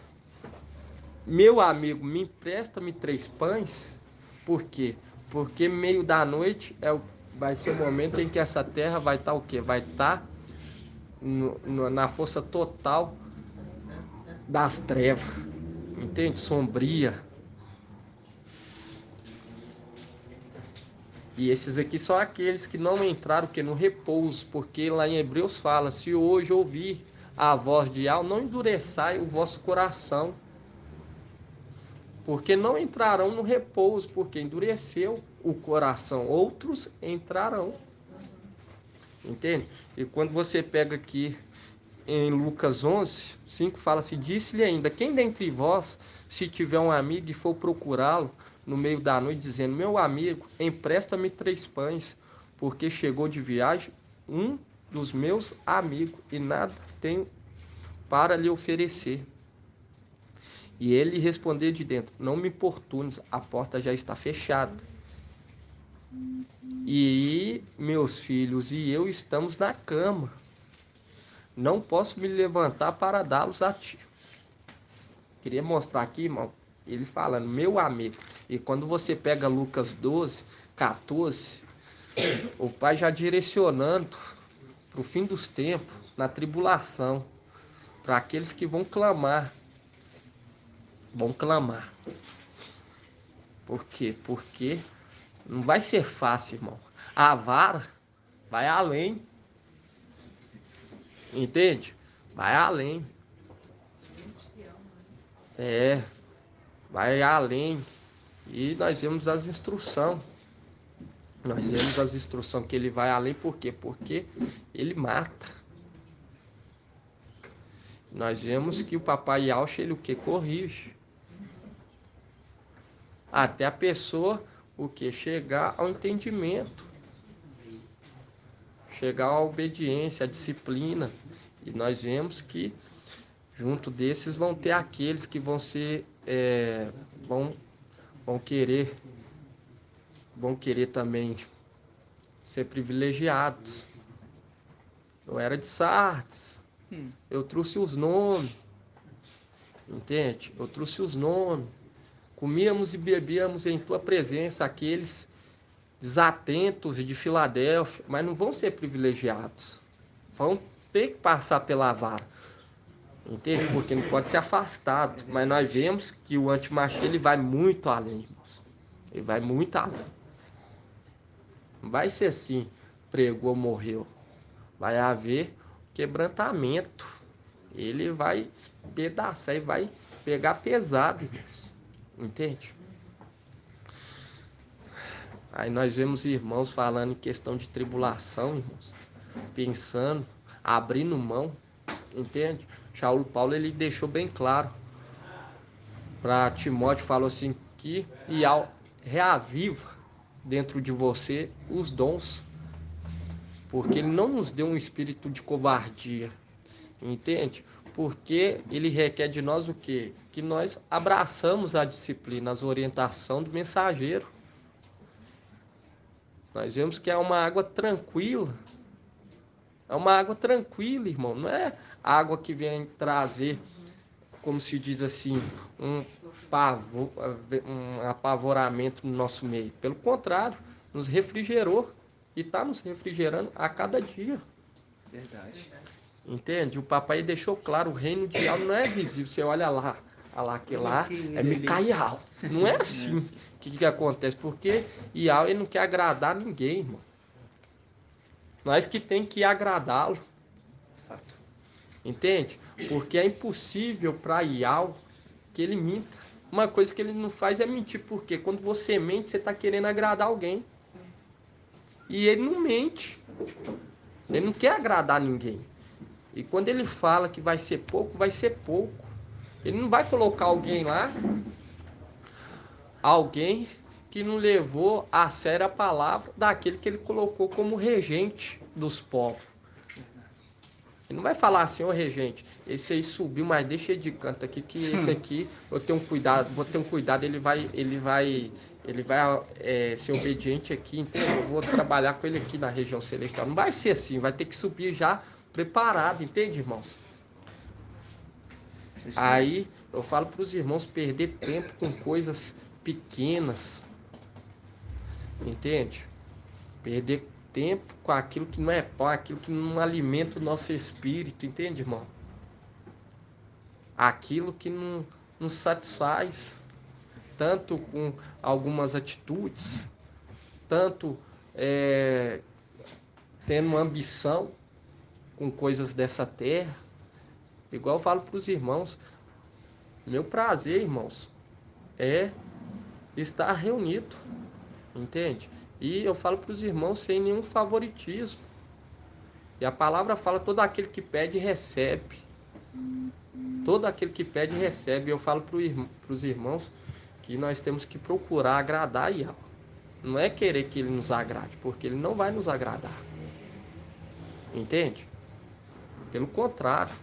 meu amigo, me empresta-me 3 pães? Por quê? Porque meio da noite vai ser o momento em que essa terra vai estar o quê? Vai estar na força total das trevas, entende? Sombria. E esses aqui são aqueles que não entraram no repouso, porque lá em Hebreus fala, se hoje ouvir a voz de Yahvé, não endureçai o vosso coração, porque não entrarão no repouso, porque endureceu o coração, outros entrarão, entende? E quando você pega aqui em Lucas 11, 5, fala assim, disse-lhe ainda, quem dentre vós, se tiver um amigo e for procurá-lo no meio da noite, dizendo, meu amigo, empresta-me 3 pães, porque chegou de viagem um dos meus amigos, e nada tenho para lhe oferecer. E ele respondeu de dentro, não me importunes, a porta já está fechada. E meus filhos e eu estamos na cama. Não posso me levantar para dá-los a ti. Queria mostrar aqui, irmão, ele falando, meu amigo. E quando você pega Lucas 12, 14, o pai já direcionando para o fim dos tempos, na tribulação, para aqueles que vão clamar. Vão clamar. Por quê? Porque não vai ser fácil, irmão. A vara vai além. Entende? Vai além. Vai além. E nós vemos as instruções. Nós vemos as instruções que ele vai além. Por quê? Porque ele mata. Nós vemos que o papai Yauch, ele o que? Corrige. Até a pessoa o que? Chegar ao entendimento. Chegar à obediência, à disciplina. E nós vemos que junto desses vão ter aqueles que vão ser vão querer também ser privilegiados. Eu era de Sardes, eu trouxe os nomes, entende? Eu trouxe os nomes, comíamos e bebíamos em tua presença aqueles desatentos e de Filadélfia, mas não vão ser privilegiados. Vão ter que passar pela vara. Entende? Porque não pode ser afastado. Mas nós vemos que o antimachista ele vai muito além, irmãos. Ele vai muito além. Não vai ser assim, pregou, morreu. Vai haver quebrantamento. Ele vai espedaçar e vai pegar pesado, irmãos. Entende? Aí nós vemos irmãos falando em questão de tribulação, irmãos. Pensando, abrindo mão. Entende? Paulo ele deixou bem claro para Timóteo, falou assim que reaviva dentro de você os dons, porque ele não nos deu um espírito de covardia, entende? Porque ele requer de nós o quê? Que nós abraçamos a disciplina, as orientações do mensageiro. Nós vemos que é uma água tranquila. É uma água tranquila, irmão. Não é água que vem trazer, como se diz assim, um apavoramento no nosso meio. Pelo contrário, nos refrigerou e está nos refrigerando a cada dia. Verdade. Entende? O papai deixou claro, o reino de Al não é visível. Você olha lá, aquele lá é Micael. Não é assim. O que acontece? Porque Ial ele não quer agradar ninguém, irmão. Nós que tem que agradá-lo. Entende? Porque é impossível para Ial que ele minta. Uma coisa que ele não faz é mentir, porque quando você mente, você está querendo agradar alguém. E ele não mente. Ele não quer agradar ninguém. E quando ele fala que vai ser pouco, vai ser pouco. Ele não vai colocar alguém lá, alguém que não levou a sério a palavra daquele que ele colocou como regente dos povos. Ele não vai falar assim, ô regente, esse aí subiu, mas deixa ele de canto aqui, que esse aqui eu tenho cuidado, vou ter um cuidado, ele vai ser obediente aqui, entendeu? Eu vou trabalhar com ele aqui na região celestial. Não vai ser assim, vai ter que subir já preparado, entende, irmãos? Aí eu falo para os irmãos perder tempo com coisas pequenas, entende? Perder tempo com aquilo que não é pão, aquilo que não alimenta o nosso espírito, entende, irmão? Aquilo que não nos satisfaz, tanto com algumas atitudes, tanto tendo uma ambição com coisas dessa terra. Igual eu falo para os irmãos, meu prazer, irmãos, é estar reunido, entende? E eu falo para os irmãos sem nenhum favoritismo. E a palavra fala, todo aquele que pede, recebe. Todo aquele que pede, recebe. Eu falo para os irmãos que nós temos que procurar agradar Yahweh. Não é querer que ele nos agrade, porque ele não vai nos agradar. Entende? Pelo contrário.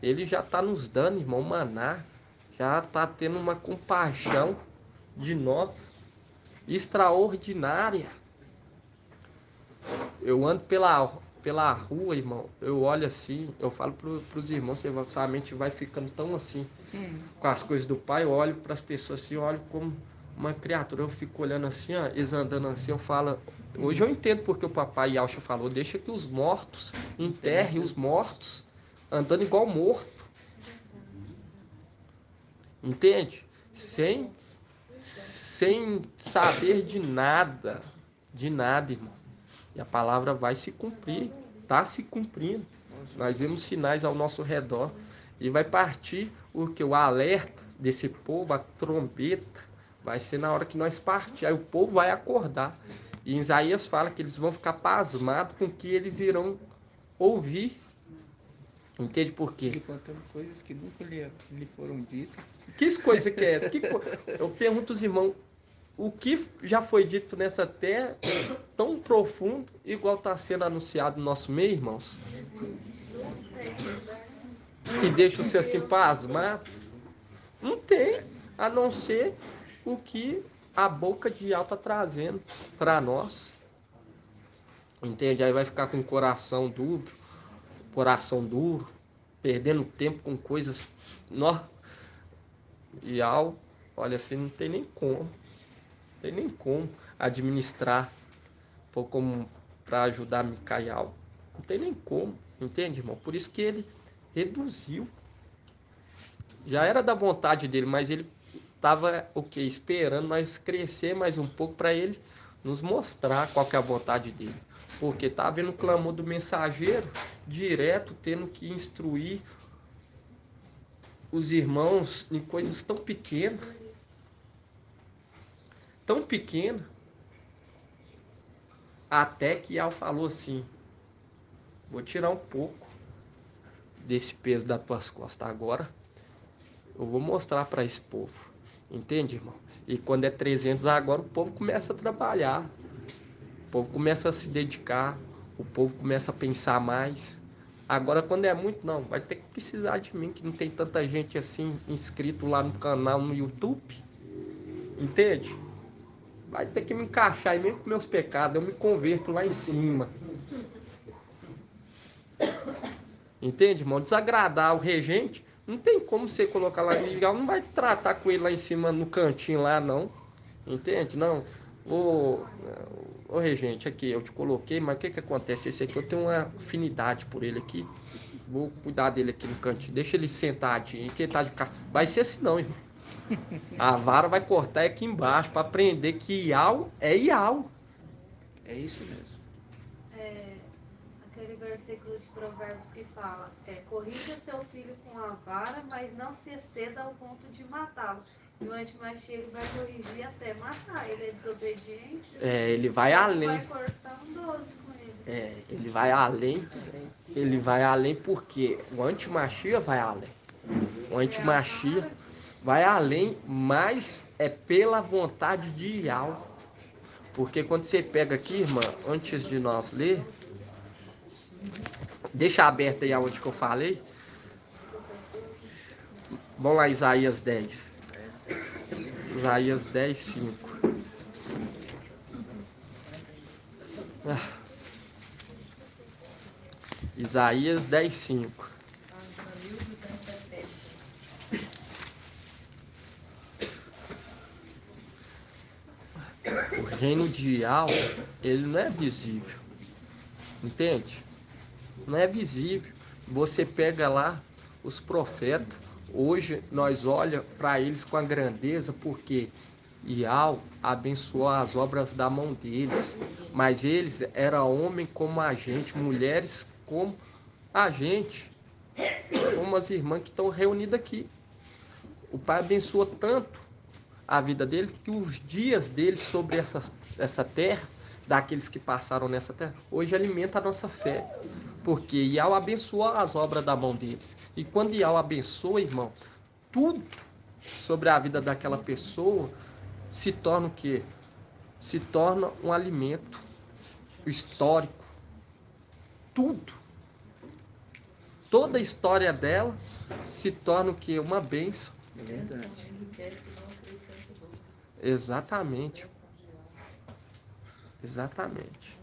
Ele já está nos dando, irmão, maná. Já está tendo uma compaixão de nós extraordinária. Eu ando pela rua, irmão. Eu olho assim, eu falo para os irmãos, a mente vai ficando tão assim, com as coisas do Pai. Eu olho para as pessoas assim, eu olho como uma criatura. Eu fico olhando assim, ó, eles andando assim, eu falo... Hoje eu entendo porque o papai Yalcha falou, deixa que os mortos enterrem os mortos, andando igual morto. Entende? Sem saber de nada, irmão. E a palavra vai se cumprir, está se cumprindo. Nós vemos sinais ao nosso redor e vai partir o alerta desse povo, a trombeta, vai ser na hora que nós partir. Aí o povo vai acordar. E Isaías fala que eles vão ficar pasmados com o que eles irão ouvir. Entende por quê? Ele contando coisas que nunca lhe foram ditas. Que coisa que é essa? Eu pergunto aos irmãos, o que já foi dito nessa terra tão profundo, igual está sendo anunciado no nosso meio, irmãos? Que deixa você assim pasmado? Não tem, a não ser o que a boca de Yahweh está trazendo para nós. Entende? Aí vai ficar com o coração duro, perdendo tempo com coisas. Yahweh, olha assim, não tem nem como. tem nem como administrar como para ajudar Micael. Não tem nem como, entende, irmão? Por isso que ele reduziu. Já era da vontade dele, mas ele estava esperando nós crescer mais um pouco para ele nos mostrar qual que é a vontade dele. Porque tá havendo o clamor do mensageiro direto, tendo que instruir os irmãos em coisas tão pequenas. Tão pequenas. Até que Ial falou assim: vou tirar um pouco desse peso das tuas costas. Agora eu vou mostrar para esse povo. Entende, irmão? E quando é 300 agora, o povo começa a trabalhar. O povo começa a se dedicar. O povo começa a pensar mais. Agora, quando é muito, não. Vai ter que precisar de mim, que não tem tanta gente assim inscrito lá no canal, no YouTube. Entende? Vai ter que me encaixar aí mesmo com meus pecados. Eu me converto lá em cima. Entende, irmão? Desagradar o regente, não tem como você colocar lá no legal, não vai tratar com ele lá em cima no cantinho lá, não. Entende? Não. Ô regente, aqui, eu te coloquei, mas o que acontece? Esse aqui eu tenho uma afinidade por ele aqui. Vou cuidar dele aqui no cantinho. Deixa ele sentadinho, que ele tá de cá. Vai ser assim não, irmão. A vara vai cortar aqui embaixo para aprender que Ial é Ial. É isso mesmo. Aquele versículo de Provérbios que fala: corrija seu filho com a vara, mas não se exceda ao ponto de matá-lo. E o antimachia ele vai corrigir até matar. Ele é desobediente. Ele vai além. Vai cortar um 12 com ele. Ele vai além. Ele vai além porque o antimachia vai além. O antimachia vai além, mas é pela vontade de Ial. Porque quando você pega aqui, irmã, antes de nós ler, deixa aberto aí aonde que eu falei. Vamos lá, Isaías 10. Isaías 10, 5. Isaías 10, 5. O reino de Ial, ele não é visível. Entende? Não é visível. Você pega lá os profetas. Hoje nós olhamos para eles com a grandeza, porque Ial abençoou as obras da mão deles. Mas eles eram homens como a gente, mulheres como a gente, como as irmãs que estão reunidas aqui. O Pai abençoou tanto a vida dele que os dias dele sobre essa terra, daqueles que passaram nessa terra, hoje alimenta a nossa fé. Porque Ial abençoou as obras da mão deles. E quando Ial abençoa, irmão, tudo sobre a vida daquela pessoa se torna o quê? Se torna um alimento histórico. Tudo. Toda a história dela se torna o quê? Uma bênção. É verdade. Exatamente. Exatamente.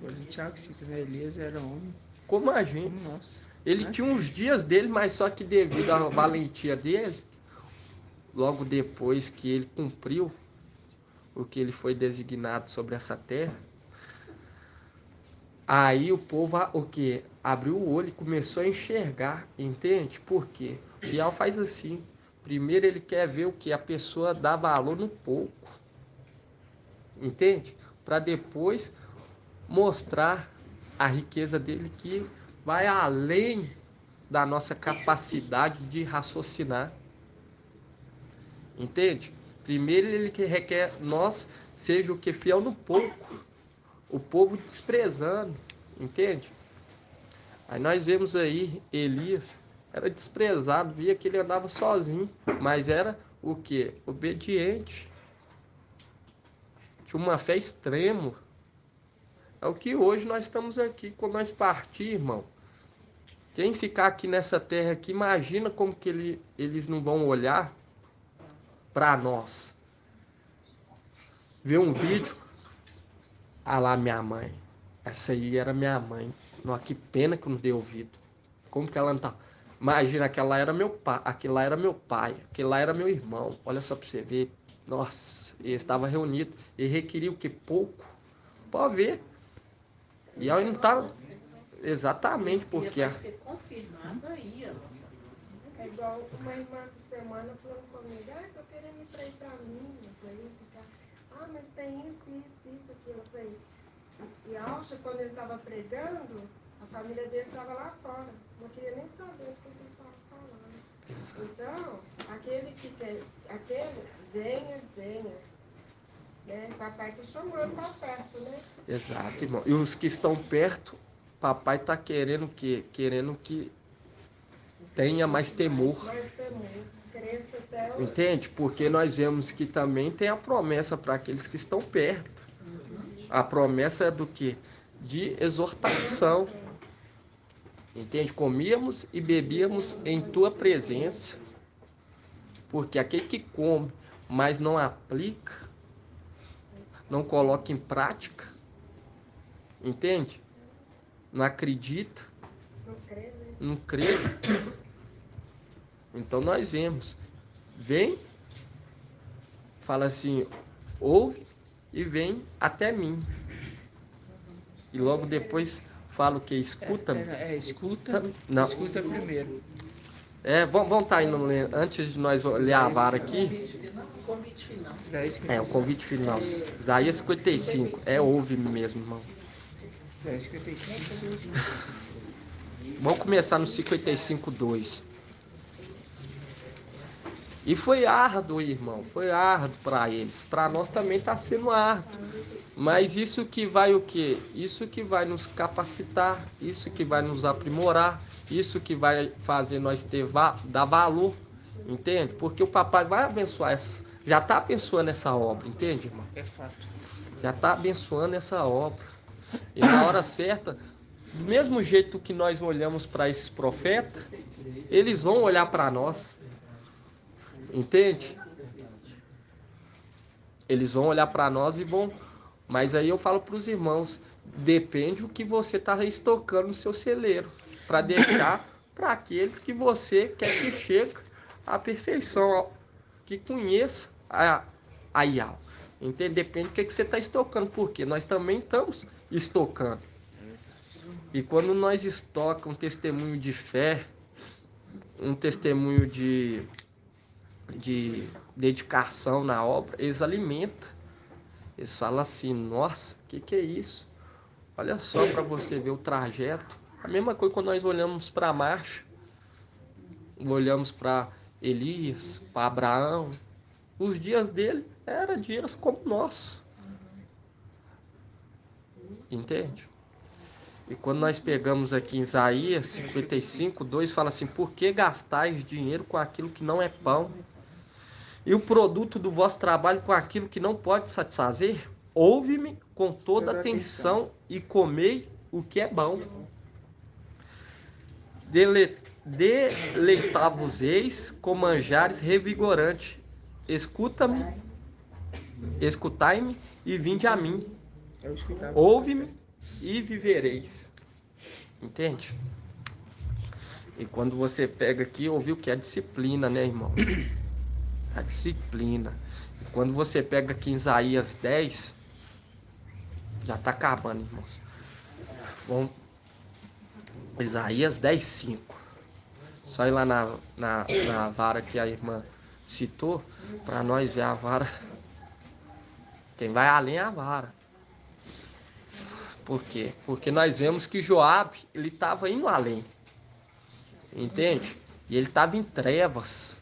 Mas o Tiago cita, né? Elias era homem Como a gente. como nós. Ele tinha uns dias dele, mas só que devido à valentia dele, logo depois que ele cumpriu o que ele foi designado sobre essa terra, aí o povo abriu o olho e começou a enxergar, entende? Por quê? O Ial faz assim. Primeiro ele quer ver o que a pessoa dá valor no pouco, entende? Para depois mostrar a riqueza dele que vai além da nossa capacidade de raciocinar, entende? Primeiro ele requer nós seja o que fiel no pouco, o povo desprezando, entende? Aí nós vemos aí Elias era desprezado, via que ele andava sozinho, mas era o que? Obediente. Tinha uma fé extrema. É o que hoje nós estamos aqui, quando nós partir, irmão. Quem ficar aqui nessa terra aqui, imagina como que eles não vão olhar para nós. Ver um vídeo, ah lá minha mãe, essa aí era minha mãe. Nossa, que pena que eu não dei ouvido. Como que ela não tá... Imagina, aquela lá era meu pai, aquele lá era meu pai, aquele lá era meu irmão. Olha só para você ver, Nossa, ele estava reunido. Ele requeria o que? Pouco. Pode ver. E aí não estava... Exatamente, porque... Vai ser confirmado aí a nossa. É igual uma irmã essa semana falando comigo, tô querendo ir para ir para Minas, aí ficar, mas tem isso, aquilo. Eu falei, e Alcha, quando ele estava pregando, a família dele estava lá fora, não queria nem saber o que ele estava falando. Então, aquele que quer, venha, né? Papai está chamando para perto, né? Exato, irmão. E os que estão perto, papai está querendo o quê? Querendo que tenha mais temor. Cresça até o... Entende? Porque nós vemos que também tem a promessa para aqueles que estão perto. A promessa é do quê? De exortação. Entende? Comíamos e bebíamos em tua presença. Porque aquele que come, mas não aplica, não coloca em prática, entende? Não acredita, não crê. Então nós vemos, vem, fala assim, ouve e vem até mim. E logo depois fala o que? Escuta-me. Escuta. Não. Escuta primeiro. Vamos estar indo, antes de nós ler a vara aqui. O convite final. O convite final. Isaías 55. Ouve-me mesmo, irmão. 55. Vamos começar no 55:2. E foi árduo, irmão. Foi árduo para eles. Para nós também está sendo árduo. Mas isso que vai o quê? Isso que vai nos capacitar. Isso que vai nos aprimorar. Isso que vai fazer nós dar valor. Entende? Porque o papai vai abençoar essa. Já está abençoando essa obra. Entende, irmão? É fato. Já está abençoando essa obra. E na hora certa, do mesmo jeito que nós olhamos para esses profetas, eles vão olhar para nós. Entende? Eles vão olhar para nós e vão... Mas aí eu falo para os irmãos, depende do que você está estocando no seu celeiro, para deixar para aqueles que você quer que chegue à perfeição, que conheça a Yahweh. Entende? Depende do que você está estocando, porque nós também estamos estocando. E quando nós estocamos um testemunho de fé, um testemunho de dedicação na obra, eles alimentam. Eles falam assim, nossa, o que é isso? Olha só para você ver o trajeto. A mesma coisa quando nós olhamos para a marcha, olhamos para Elias, para Abraão. Os dias dele eram dias como nós. Entende? E quando nós pegamos aqui em Isaías 55:2, fala assim, por que gastais dinheiro com aquilo que não é pão? E o produto do vosso trabalho com aquilo que não pode satisfazer? Ouve-me com toda atenção e comei o que é bom. Deleitavos-eis com manjares revigorantes. Escutai-me e vinde a mim. Ouve-me e vivereis. Entende? E quando você pega aqui, ouviu que é disciplina, né, irmão? A disciplina. E quando você pega aqui em Isaías 10, já está acabando, irmãos. Bom, Isaías 10:5. Só ir lá na vara que a irmã citou, para nós ver a vara. Quem vai além é a vara. Por quê? Porque nós vemos que Joabe, ele estava indo além. Entende? E ele estava em trevas.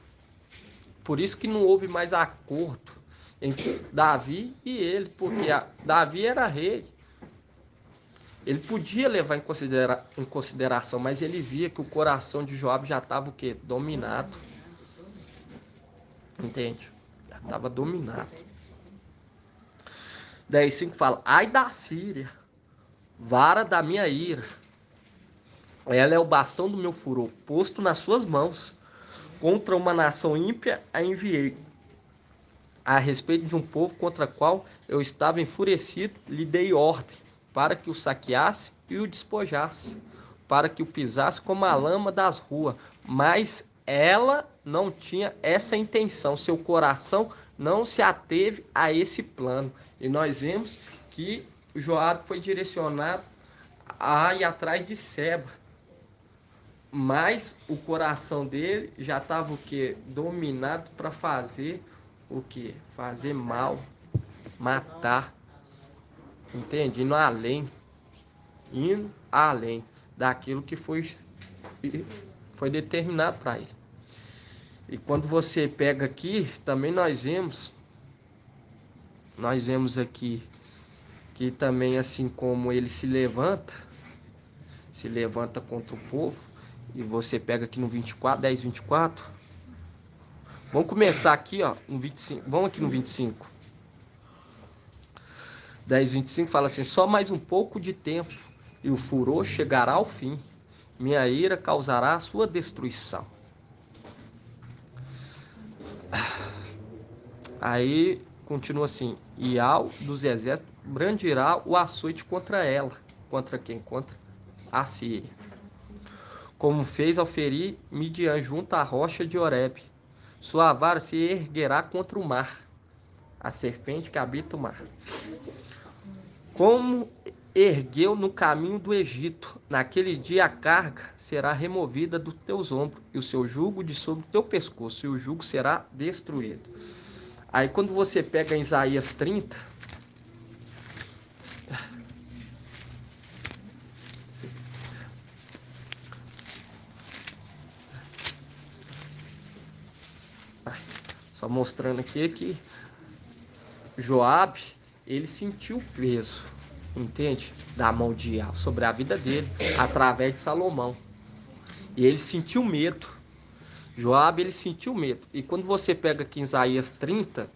Por isso que não houve mais acordo entre Davi e ele, porque Davi era rei. Ele podia levar em consideração, mas ele via que o coração de Joabe já estava o quê? Dominado. Entende? Já estava dominado. 10:5 fala, ai da Síria, vara da minha ira. Ela é o bastão do meu furor, posto nas suas mãos. Contra uma nação ímpia a enviei. A respeito de um povo contra o qual eu estava enfurecido, lhe dei ordem, para que o saqueasse e o despojasse, para que o pisasse como a lama das ruas. Mas ela não tinha essa intenção, seu coração não se ateve a esse plano. E nós vemos que Joabe foi direcionado a ir atrás de Seba. Mas o coração dele já estava o quê? Dominado para fazer o quê? Fazer mal, matar. Entende? Indo além daquilo que foi determinado para ele. E quando você pega aqui, também nós vemos aqui que também, assim como ele se levanta contra o povo, e você pega aqui no 24, 10, 24. Vamos começar aqui, ó, no 25. Vamos aqui no 25. 10, 25 fala assim: só mais um pouco de tempo e o furor chegará ao fim. Minha ira causará a sua destruição. Aí continua assim: e ao dos exércitos brandirá o açoite contra ela. Contra quem? Contra a Síria. Como fez ao ferir Midian junto à rocha de Horebe. Sua vara se erguerá contra o mar, a serpente que habita o mar. Como ergueu no caminho do Egito, naquele dia a carga será removida dos teus ombros, e o seu jugo de sobre o teu pescoço, e o jugo será destruído. Aí quando você pega em Isaías 30, só mostrando aqui que Joabe, ele sentiu o peso, entende? Da mão de Yahvé sobre a vida dele, através de Salomão. E ele sentiu medo. Joabe, ele sentiu medo. E quando você pega aqui em Isaías 30,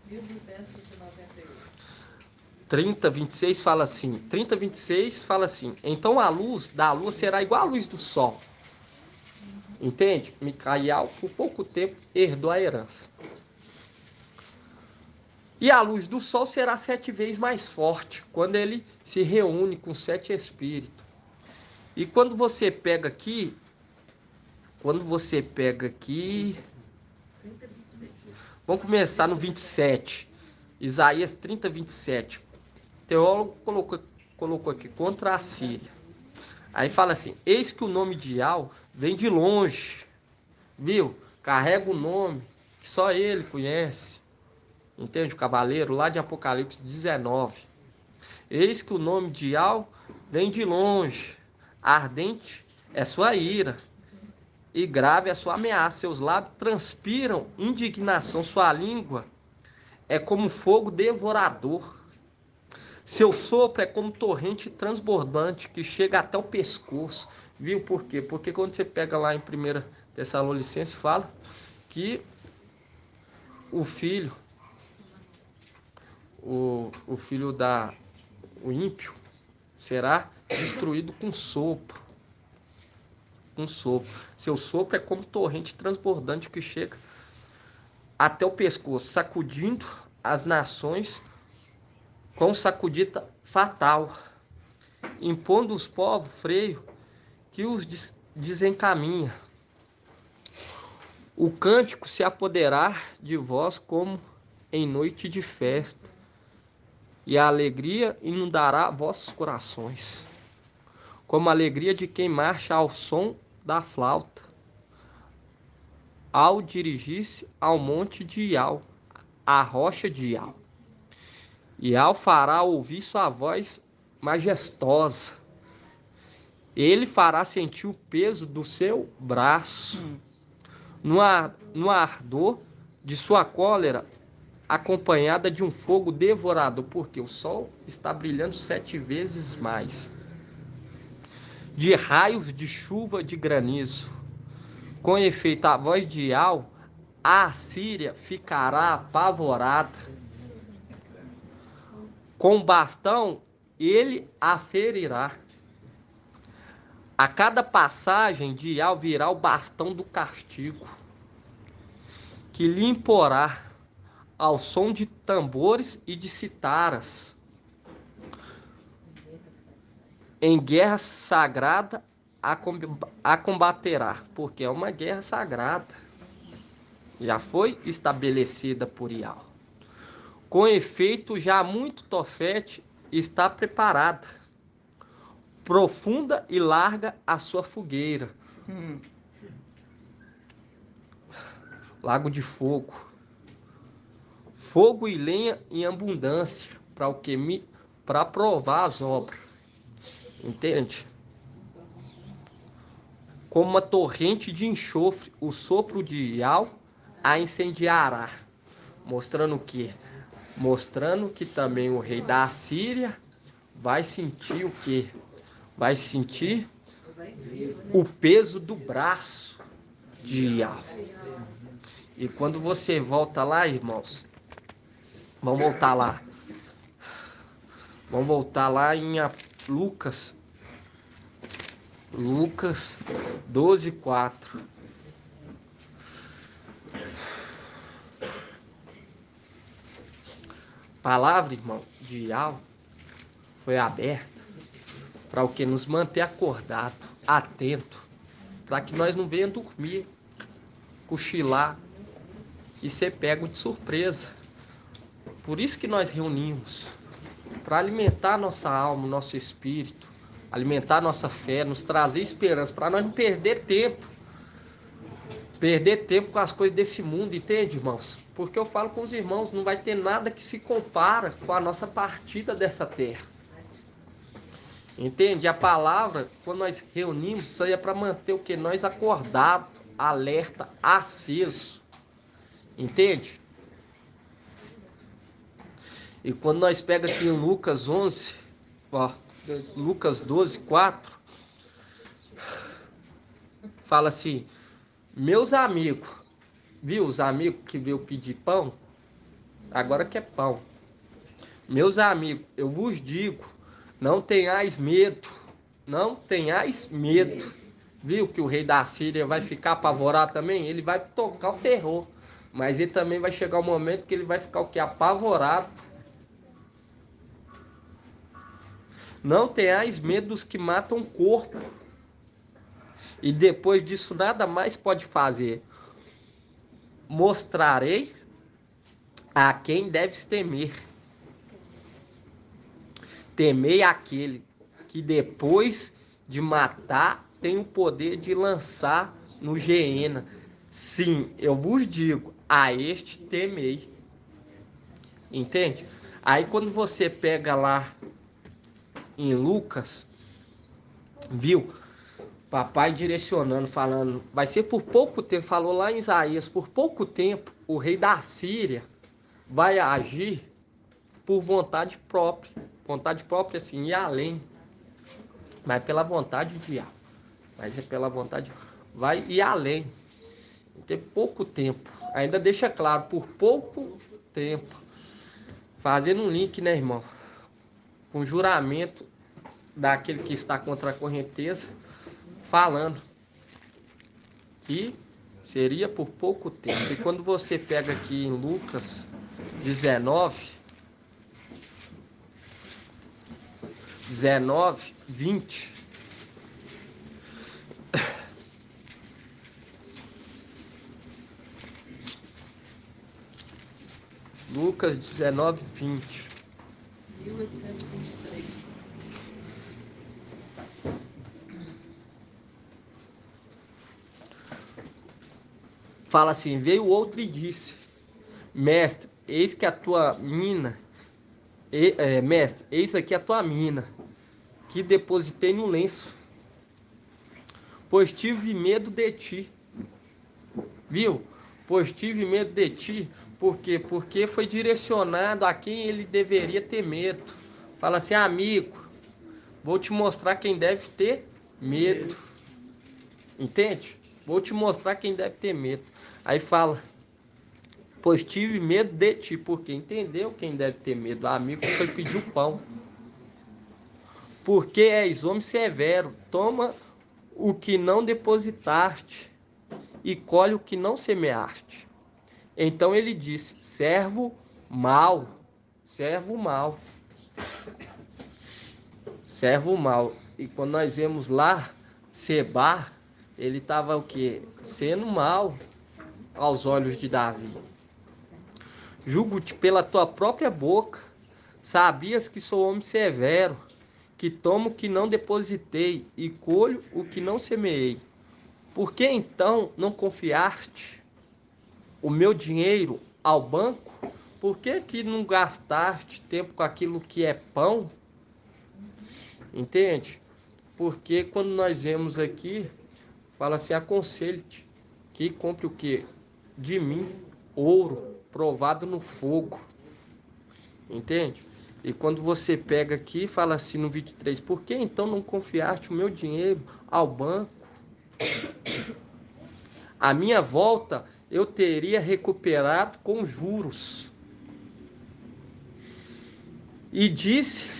26 fala assim, 26 fala assim: então a luz da lua será igual à luz do sol. Entende? Micael, por pouco tempo, herdou a herança. E a luz do sol será 7 vezes mais forte, quando ele se reúne com 7 espíritos. E quando você pega aqui, vamos começar no 27, Isaías 30, 27. O teólogo colocou aqui, contra a Síria. Aí fala assim: eis que o nome de Yahvé vem de longe, viu? Carrega o nome que só ele conhece. Entende? O cavaleiro lá de Apocalipse 19. Eis que o nome de Yahvé vem de longe, ardente é sua ira, e grave é sua ameaça. Seus lábios transpiram indignação, sua língua é como fogo devorador. Seu sopro é como torrente transbordante que chega até o pescoço. Viu por quê? Porque quando você pega lá em 1 Tessalonicenses, fala que o filho, o ímpio será destruído com sopro. Com sopro. Seu sopro é como torrente transbordante que chega até o pescoço, sacudindo as nações com sacudida fatal, impondo os povos freio que os desencaminha. O cântico se apoderar de vós como em noite de festa, e a alegria inundará vossos corações, como a alegria de quem marcha ao som da flauta, ao dirigir-se ao monte de Yahvé, à rocha de Yahvé. Yahvé fará ouvir sua voz majestosa. Ele fará sentir o peso do seu braço. No ardor de sua cólera, acompanhada de um fogo devorador, porque o sol está brilhando 7 vezes mais. De raios de chuva de granizo. Com efeito, a voz de Yahvé, a Assíria ficará apavorada. Com bastão, ele a ferirá. A cada passagem de Yahvé virá o bastão do castigo, que lhe imporá ao som de tambores e de citaras. Em guerra sagrada a combaterá, porque é uma guerra sagrada. Já foi estabelecida por Yahvé. Com efeito, já muito Tofete está preparada, profunda e larga a sua fogueira. Lago de fogo. Fogo e lenha em abundância, para o que? Para provar as obras. Entende? Como uma torrente de enxofre, o sopro de Iau a incendiará. Mostrando o quê? Mostrando que também o rei da Assíria vai sentir o quê? Vai sentir o peso do braço de Iau. E quando você volta lá, irmãos, vamos voltar lá. Vamos voltar lá em Lucas 12:4. A palavra, irmão, de Iau foi aberta para o que? Nos manter acordado, atento, para que nós não venhamos dormir, cochilar e ser pego de surpresa. Por isso que nós reunimos, para alimentar nossa alma, nosso espírito, alimentar nossa fé, nos trazer esperança, para nós não perder tempo. Perder tempo com as coisas desse mundo, entende, irmãos? Porque eu falo com os irmãos, não vai ter nada que se compara com a nossa partida dessa terra. Entende? A palavra, quando nós reunimos, isso aí é para manter o que? Nós acordados, alerta, aceso. Entende? E quando nós pegamos aqui em Lucas 11, ó, Lucas 12:4, fala assim: meus amigos, viu os amigos que veio pedir pão? Agora quer pão. Meus amigos, eu vos digo, não tenhais medo, não tenhais medo. Viu que o rei da Síria vai ficar apavorado também? Ele vai tocar o terror, mas ele também vai chegar um momento que ele vai ficar o que? Apavorado. Não tenhais medo dos que matam o corpo, e depois disso nada mais pode fazer. Mostrarei a quem deves temer. Temei aquele que depois de matar tem o poder de lançar no Geena. Sim, eu vos digo, a este temei. Entende? Aí quando você pega lá em Lucas, viu? Papai direcionando, falando, vai ser por pouco tempo, falou lá em Isaías, por pouco tempo o rei da Síria vai agir por vontade própria. Vontade própria, assim, ir além. Mas pela vontade de Yahvé. Mas é pela vontade, vai ir além. Tem pouco tempo. Ainda deixa claro, por pouco tempo. Fazendo um link, né, irmão? Com juramento daquele que está contra a correnteza, falando que seria por pouco tempo. E quando você pega aqui em Lucas 19:20, Lucas 19:20. 1823. Fala assim: veio outro e disse: mestre, eis que a tua mina, mestre, eis aqui a tua mina, que depositei no lenço, pois tive medo de ti. Viu? Pois tive medo de ti. Por quê? Porque foi direcionado a quem ele deveria ter medo. Fala assim: amigo, vou te mostrar quem deve ter medo. Entende? Vou te mostrar quem deve ter medo. Aí fala: pois tive medo de ti. Porque entendeu quem deve ter medo. O amigo foi pedir o pão. Porque és homem severo, toma o que não depositaste e colhe o que não semeaste. Então ele disse: servo mau, servo mau, servo mau. E quando nós vemos lá Seba, ele estava o quê? Sendo mau aos olhos de Davi. Julgo-te pela tua própria boca. Sabias que sou homem severo, que tomo o que não depositei e colho o que não semeei. Por que então não confiaste o meu dinheiro ao banco? Por que não gastaste tempo com aquilo que é pão? Entende? Porque quando nós vemos aqui, fala assim, aconselho-te que compre o que? De mim, ouro provado no fogo. Entende? E quando você pega aqui, fala assim no 23, por que então não confiaste o meu dinheiro ao banco? A minha volta eu teria recuperado com juros. E disse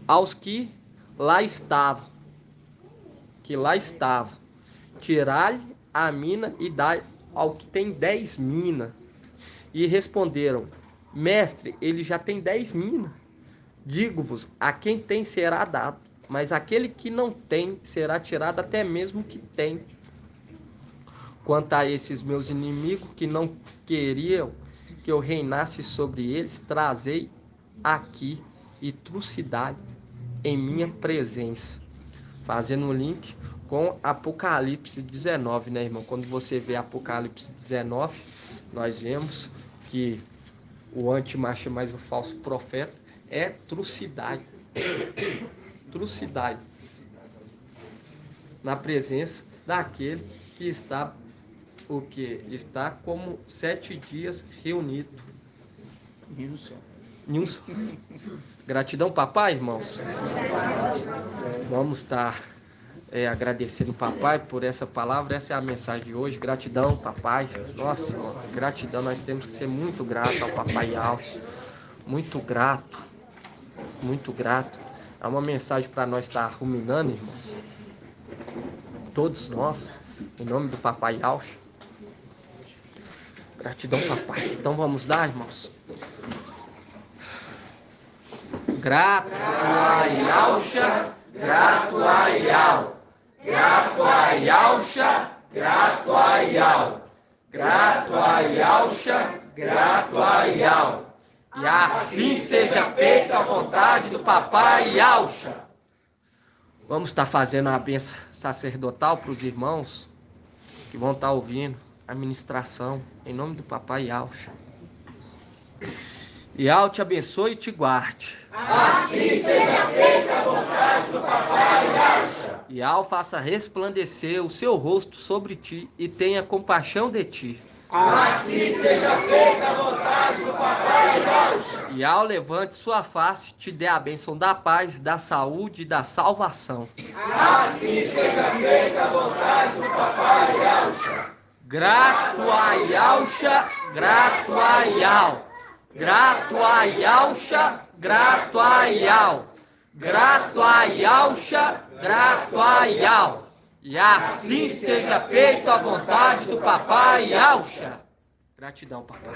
aos que lá estavam, tirai-lhe a mina e dai ao que tem 10 minas. E responderam, mestre, ele já tem 10 minas. Digo-vos, a quem tem será dado, mas aquele que não tem será tirado até mesmo o que tem. Quanto a esses meus inimigos que não queriam que eu reinasse sobre eles, trazei aqui e trucidai em minha presença. Fazendo um link com Apocalipse 19, né, irmão? Quando você vê Apocalipse 19, nós vemos que o antimacho mais o falso profeta é trucidade. Trucidade. Na presença daquele que está, o que? Está como 7 dias reunido. Nilson. Gratidão, papai, irmãos. Vamos estar agradecendo o papai por essa palavra. Essa é a mensagem de hoje. Gratidão, papai. Nossa, gratidão. Nós temos que ser muito grato ao papai Alves. Muito grato. Muito grato. É uma mensagem para nós estar ruminando, irmãos. Todos nós. Em nome do papai Alves. Gratidão, papai. Então vamos dar, irmãos. Grato ai Alxa, grato ai Al, grato ai Alxa, grato ai Al, grato ai Alxa, grato ai Al. E assim seja feita a vontade do papai Alxa. Vamos estar fazendo a bênção sacerdotal para os irmãos que vão estar ouvindo a ministração em nome do papai Alxa. E Al te abençoe e te guarde. Assim seja feita a vontade do papai Alxa. E Al faça resplandecer o seu rosto sobre ti e tenha compaixão de ti. Assim seja feita a vontade do papai Alxa. E Al levante sua face, te dê a bênção da paz, da saúde e da salvação. Assim seja feita a vontade do papai Alxa. Grato ai Alxa, grato ai Al. Grato ai Alxa, grato ai Al. Grato ai Alxa, grato ai Al. E assim seja feita a vontade do papai Alxa. Gratidão, papai.